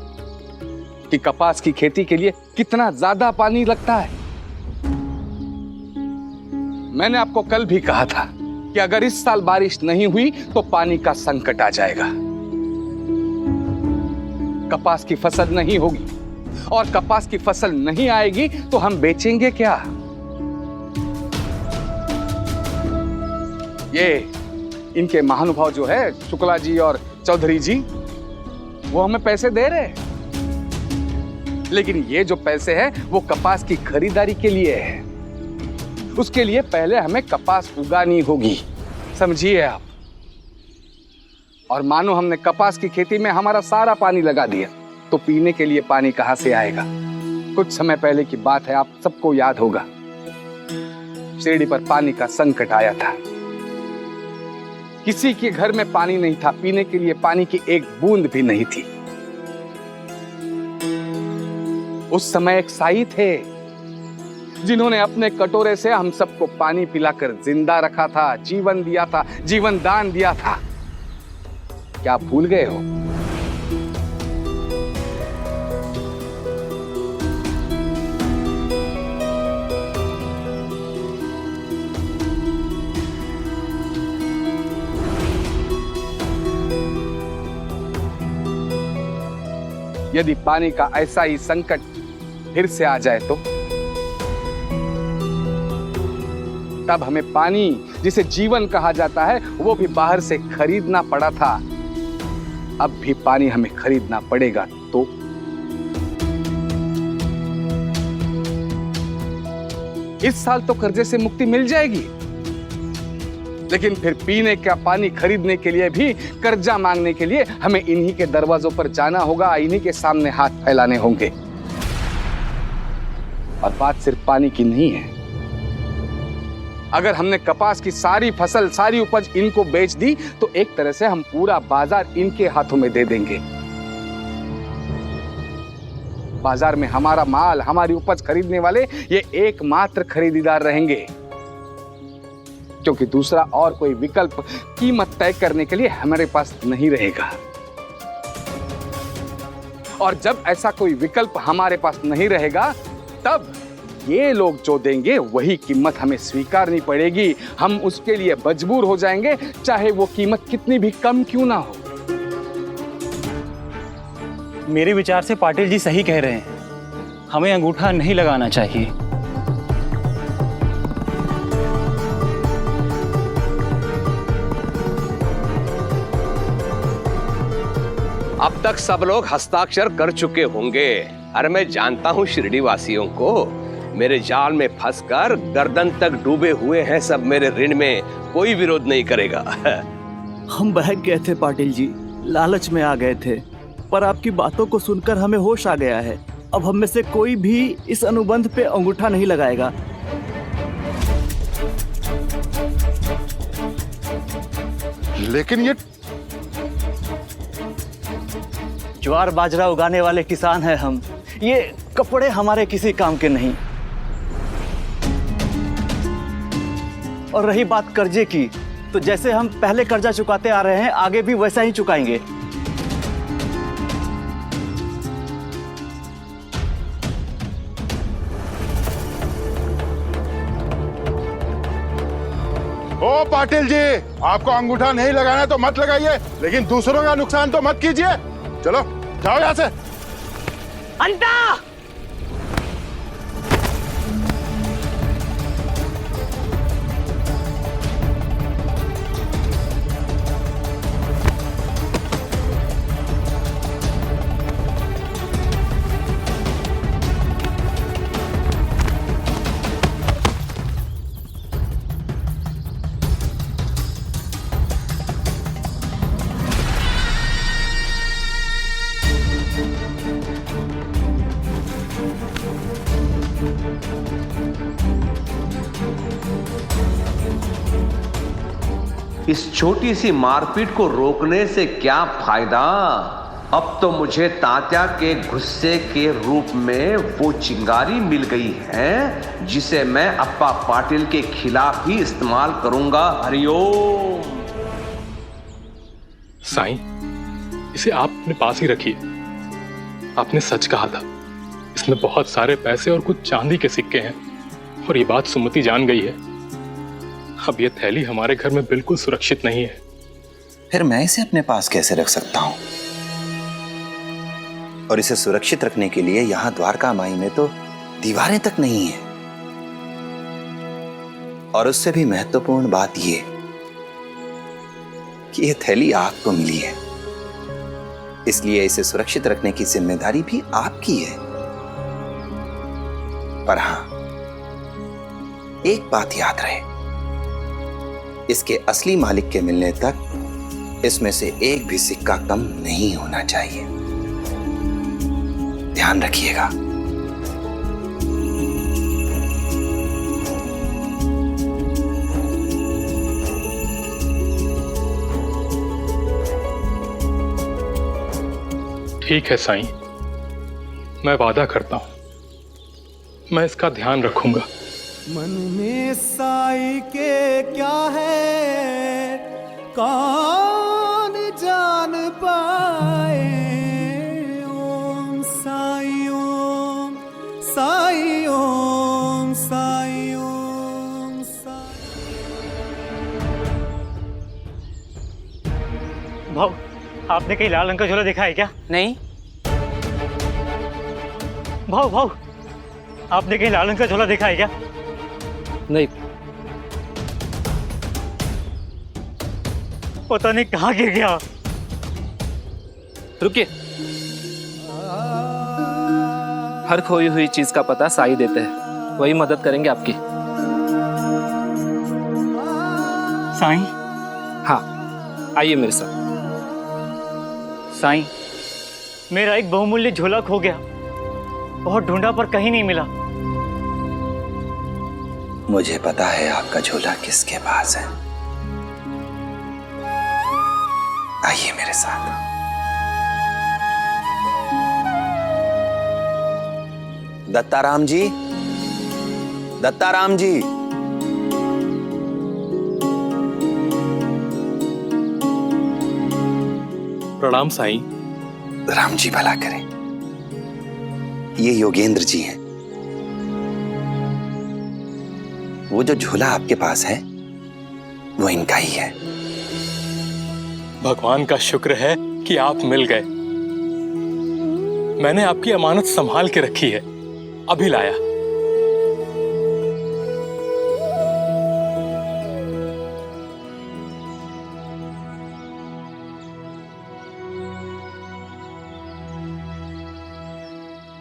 Speaker 10: कि कपास की खेती के लिए कितना ज्यादा पानी लगता है? मैंने आपको कल भी कहा था कि अगर इस साल बारिश नहीं हुई तो पानी का संकट आ जाएगा, कपास की फसल नहीं होगी, और कपास की फसल नहीं आएगी तो हम बेचेंगे क्या? ये इनके महानुभाव जो है शुक्ला जी और चौधरी जी, वो हमें पैसे दे रहे हैं, लेकिन ये जो पैसे हैं वो कपास की खरीदारी के लिए है। उसके लिए पहले हमें कपास उगानी होगी, समझिए आप। और मानो हमने कपास की खेती में हमारा सारा पानी लगा दिया तो पीने के लिए पानी कहां से आएगा? कुछ समय पहले की बात है, आप सबको याद होगा, शिरडी पर पानी का संकट आया था। किसी के घर में पानी नहीं था, पीने के लिए पानी की एक बूंद भी नहीं थी। उस समय एक साई थे जिन्होंने अपने कटोरे से हम सबको पानी पिलाकर जिंदा रखा था, जीवन दिया था, जीवन दान दिया था। क्या भूल गए हो? यदि पानी का ऐसा ही संकट फिर से आ जाए तो तब हमें पानी जिसे जीवन कहा जाता है वो भी बाहर से खरीदना पड़ा था। अब भी पानी हमें खरीदना पड़ेगा तो इस साल तो कर्जे से मुक्ति मिल जाएगी, लेकिन फिर पीने का पानी खरीदने के लिए भी, कर्जा मांगने के लिए हमें इन्हीं के दरवाजों पर जाना होगा, इन्हीं के सामने हाथ फैलाने होंगे। और बात सिर्फ पानी की नहीं है। अगर हमने कपास की सारी फसल, सारी उपज इनको बेच दी तो एक तरह से हम पूरा बाजार इनके हाथों में दे देंगे। बाजार में हमारा माल, हमारी उपज खरीदने वाले ये एकमात्र खरीदार रहेंगे, क्योंकि दूसरा और कोई विकल्प कीमत तय करने के लिए हमारे पास नहीं रहेगा। और जब ऐसा कोई विकल्प हमारे पास नहीं रहेगा तब ये लोग जो देंगे वही कीमत हमें स्वीकारनी पड़ेगी। हम उसके लिए मजबूर हो जाएंगे, चाहे वो कीमत कितनी भी कम क्यों ना हो।
Speaker 14: मेरे विचार से पाटिल जी सही कह रहे हैं, हमें अंगूठा नहीं लगाना चाहिए।
Speaker 13: अब तक सब लोग हस्ताक्षर कर चुके होंगे। अरे मैं जानता हूँ शिरडी वासियों को, मेरे जाल में फंसकर गर्दन तक डूबे हुए हैं सब मेरे ऋण में, कोई विरोध नहीं करेगा।
Speaker 22: हम बहक गए थे पाटिल जी, लालच में आ गए थे। पर आपकी बातों को सुनकर हमें होश आ गया है। अब हम में से कोई भी इस अनुबंध पे अंगूठा नहीं लगाएगा।
Speaker 2: लेकिन ये
Speaker 22: ज्वार बाजरा उगाने वाले किसान हैं हम। ये कपड़े हमारे किसी काम के नहीं। और रही बात कर्जे की, तो जैसे हम पहले कर्जा चुकाते आ रहे हैं, आगे भी वैसा ही चुकाएंगे।
Speaker 2: ओ पाटिल जी, आपको अंगूठा नहीं लगाना है तो मत लगाइए, लेकिन दूसरों का नुकसान तो मत कीजिए। चलो जाओ यहां से।
Speaker 21: अंता!
Speaker 13: इस छोटी सी मारपीट को रोकने से क्या फायदा? अब तो मुझे तात्या के गुस्से के रूप में वो चिंगारी मिल गई है जिसे मैं अप्पा पाटिल के खिलाफ ही इस्तेमाल करूंगा। हरिओम।
Speaker 20: साईं, इसे आप अपने पास ही रखिए। आपने सच कहा था, इसमें बहुत सारे पैसे और कुछ चांदी के सिक्के हैं, और ये बात सुमति जान गई है। अब ये थैली हमारे घर में बिल्कुल सुरक्षित नहीं है।
Speaker 4: फिर मैं इसे अपने पास कैसे रख सकता हूं? और इसे सुरक्षित रखने के लिए यहां द्वारका माई में तो दीवारें तक नहीं है। और उससे भी महत्वपूर्ण बात यह कि यह थैली आपको मिली है, इसलिए इसे सुरक्षित रखने की जिम्मेदारी भी आपकी है। पर हां, एक बात याद रहे, इसके असली मालिक के मिलने तक इसमें से एक भी सिक्का कम नहीं होना चाहिए। ध्यान रखिएगा।
Speaker 20: ठीक है साईं, मैं वादा करता हूं, मैं इसका ध्यान रखूंगा।
Speaker 8: मन में साई के क्या है कौन जान पाए। ओम साई ओम साई ओम साई ओम साई।
Speaker 14: भाऊ, आपने कहीं लाल रंग का झोला देखा है क्या?
Speaker 11: नहीं।
Speaker 14: भाऊ, आपने कहीं लाल रंग का झोला देखा है क्या?
Speaker 11: नहीं।
Speaker 14: पता नहीं कहाँ गिर गया।
Speaker 11: रुकिए। हर खोई हुई चीज का पता साई देते हैं, वही मदद करेंगे आपकी।
Speaker 14: साईं?
Speaker 11: हाँ, आइए मेरे साथ।
Speaker 14: साईं, मेरा एक बहुमूल्य झोला खो गया, बहुत ढूंढा पर कहीं नहीं मिला।
Speaker 4: मुझे पता है आपका झोला किसके पास है। आइए मेरे साथ। दत्ताराम जी, दत्ताराम जी।
Speaker 20: प्रणाम साईं।
Speaker 4: राम जी भला करें। ये योगेंद्र जी हैं। वो जो झोला आपके पास है वो इनका ही है।
Speaker 20: भगवान का शुक्र है कि आप मिल गए। मैंने आपकी अमानत संभाल के रखी है, अभी लाया।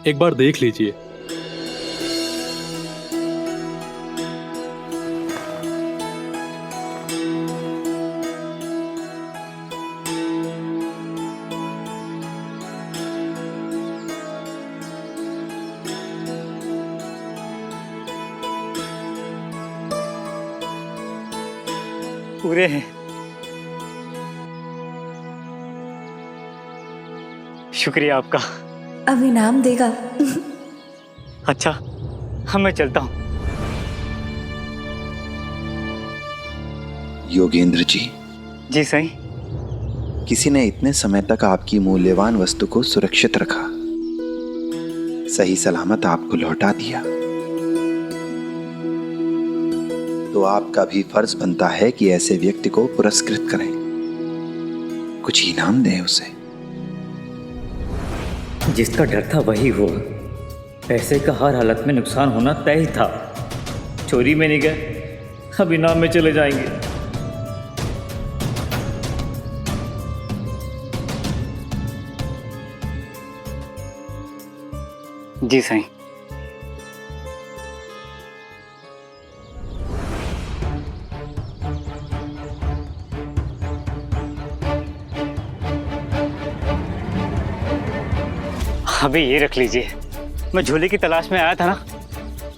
Speaker 20: एक बार देख लीजिए।
Speaker 14: पूरे हैं। शुक्रिया आपका।
Speaker 23: अब इनाम देगा।
Speaker 14: अच्छा, हाँ मैं चलता हूँ।
Speaker 4: योगेंद्र जी।
Speaker 14: जी सही।
Speaker 4: किसी ने इतने समय तक आपकी मूल्यवान वस्तु को सुरक्षित रखा, सही सलामत आपको लौटा दिया, तो आपका भी फर्ज बनता है कि ऐसे व्यक्ति को पुरस्कृत करें, कुछ इनाम दें उसे।
Speaker 6: जिसका डर था वही हुआ। पैसे का हर हालत में नुकसान होना तय ही था। चोरी में नहीं गए, अब इनाम में चले जाएंगे।
Speaker 14: जी सही। अभी ये रख लीजिए। मैं झोले की तलाश में आया था ना,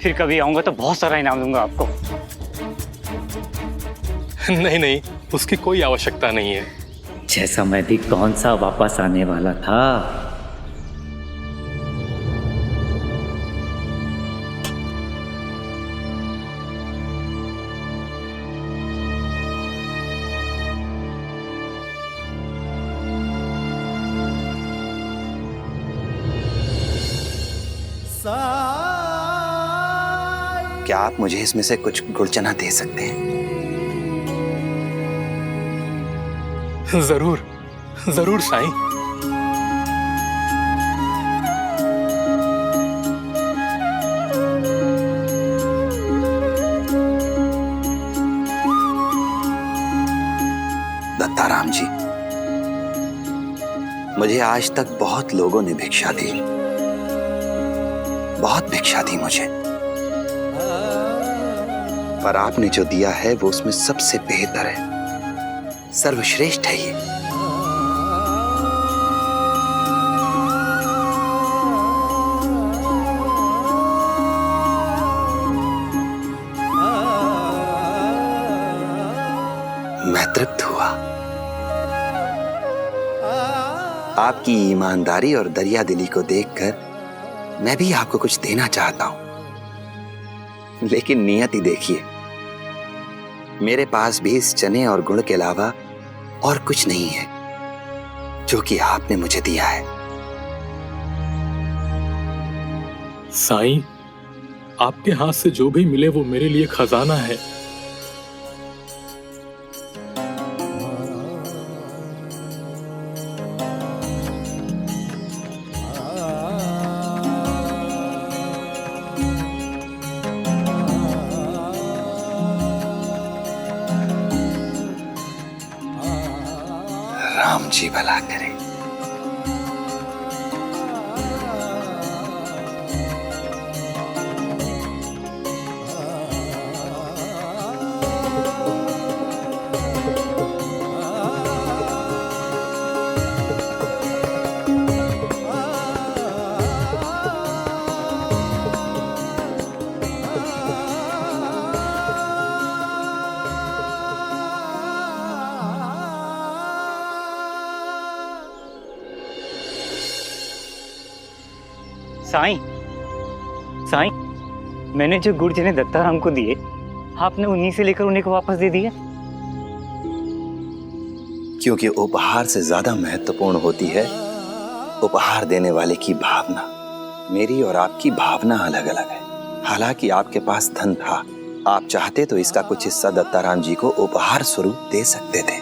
Speaker 14: फिर कभी आऊंगा तो बहुत सारा इनाम दूंगा आपको।
Speaker 20: नहीं नहीं, उसकी कोई आवश्यकता नहीं है।
Speaker 6: जैसा मैं भी कौन सा वापस आने वाला था।
Speaker 4: क्या आप मुझे इसमें से कुछ गुड़ चना दे सकते हैं?
Speaker 20: जरूर जरूर साईं।
Speaker 4: दत्ताराम जी, मुझे आज तक बहुत लोगों ने भिक्षा दी, बहुत भिक्षा दी मुझे, पर आपने जो दिया है वो उसमें सबसे बेहतर है, सर्वश्रेष्ठ है ये। मैं तृप्त हुआ। आपकी ईमानदारी और दरियादिली को देखकर मैं भी आपको कुछ देना चाहता हूं, लेकिन नियति देखिए, मेरे पास भी इस चने और गुड़ के अलावा और कुछ नहीं है जो कि आपने मुझे दिया है।
Speaker 20: साईं, आपके हाथ से जो भी मिले वो मेरे लिए खजाना है।
Speaker 4: राम जी भला करे।
Speaker 14: साईं, साईं, मैंने जो गुड़ चने दत्ताराम को दिए, आपने उन्हीं से लेकर उन्हीं को वापस दे दिए।
Speaker 4: क्योंकि उपहार से ज्यादा महत्वपूर्ण होती है उपहार देने वाले की भावना। मेरी और आपकी भावना अलग अलग है। हालांकि आपके पास धन था, आप चाहते तो इसका कुछ हिस्सा दत्ताराम जी को उपहार स्वरूप दे सकते थे,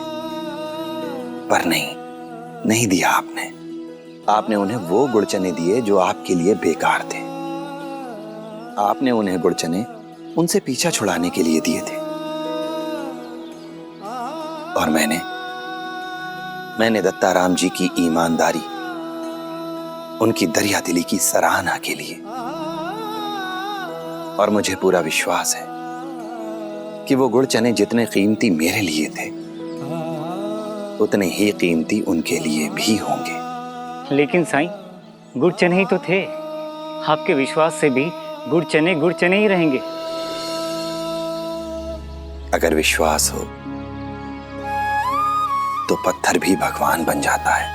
Speaker 4: पर नहीं दिया आपने। आपने उन्हें वो गुड़ चने दिए जो आपके लिए बेकार थे। आपने उन्हें गुड़ चने उनसे पीछा छुड़ाने के लिए दिए थे, और मैंने दत्ताराम जी की ईमानदारी, उनकी दरियादिली की सराहना के लिए। और मुझे पूरा विश्वास है कि वो गुड़ चने जितने कीमती मेरे लिए थे, उतने ही कीमती उनके लिए भी होंगे।
Speaker 14: लेकिन साईं, गुड़ चने ही तो थे। आपके विश्वास से भी गुड़ चने ही रहेंगे।
Speaker 4: अगर विश्वास हो तो पत्थर भी भगवान बन जाता है।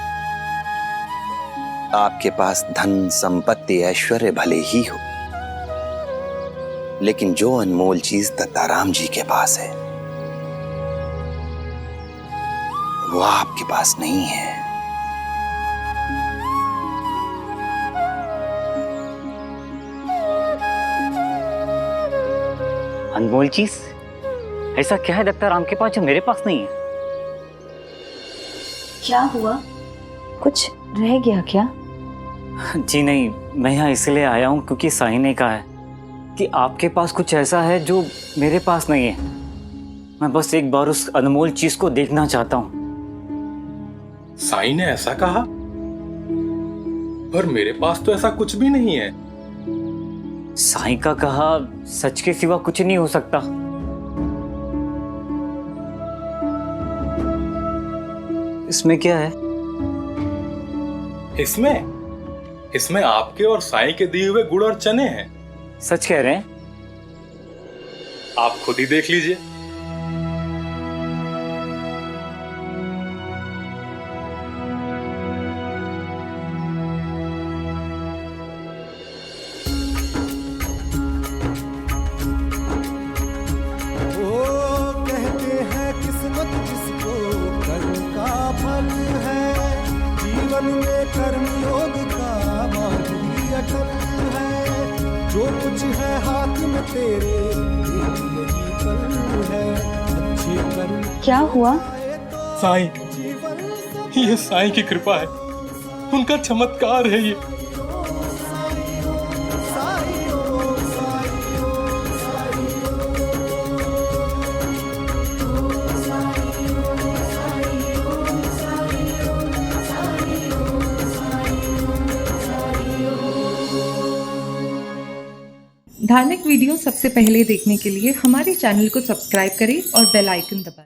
Speaker 4: आपके पास धन संपत्ति ऐश्वर्य भले ही हो, लेकिन जो अनमोल चीज दत्ताराम जी के पास है वो आपके पास नहीं है।
Speaker 14: अनमोल चीज? ऐसा क्या है दत्ताराम के पास जो मेरे पास नहीं है?
Speaker 3: क्या हुआ? कुछ रह गया क्या?
Speaker 14: जी नहीं, मैं यहाँ इसलिए आया हूँ क्योंकि साई ने कहा है कि आपके पास कुछ ऐसा है जो मेरे पास नहीं है। मैं बस एक बार उस अनमोल चीज को देखना चाहता हूँ।
Speaker 20: साई ने ऐसा कहा? पर मेरे पास तो ऐसा कुछ भी नहीं है।
Speaker 14: साई का कहा सच के सिवा कुछ नहीं हो सकता। इसमें क्या है?
Speaker 20: इसमें आपके और साई के दिए हुए गुड़ और चने हैं।
Speaker 14: सच कह रहे हैं?
Speaker 20: आप खुद ही देख लीजिए।
Speaker 8: कहते हैं किस्मत जिसको कर्म का फल है, जीवन में कर्मयोग का मार्ग ही अटल है। जो कुछ है हाथ में तेरे यही कल है, अच्छे कर्म।
Speaker 3: क्या हुआ?
Speaker 20: साई, ये साई की कृपा है, उनका चमत्कार है ये।
Speaker 7: धार्मिक वीडियो सबसे पहले देखने के लिए हमारे चैनल को सब्सक्राइब करें और बेल आइकन दबाएं।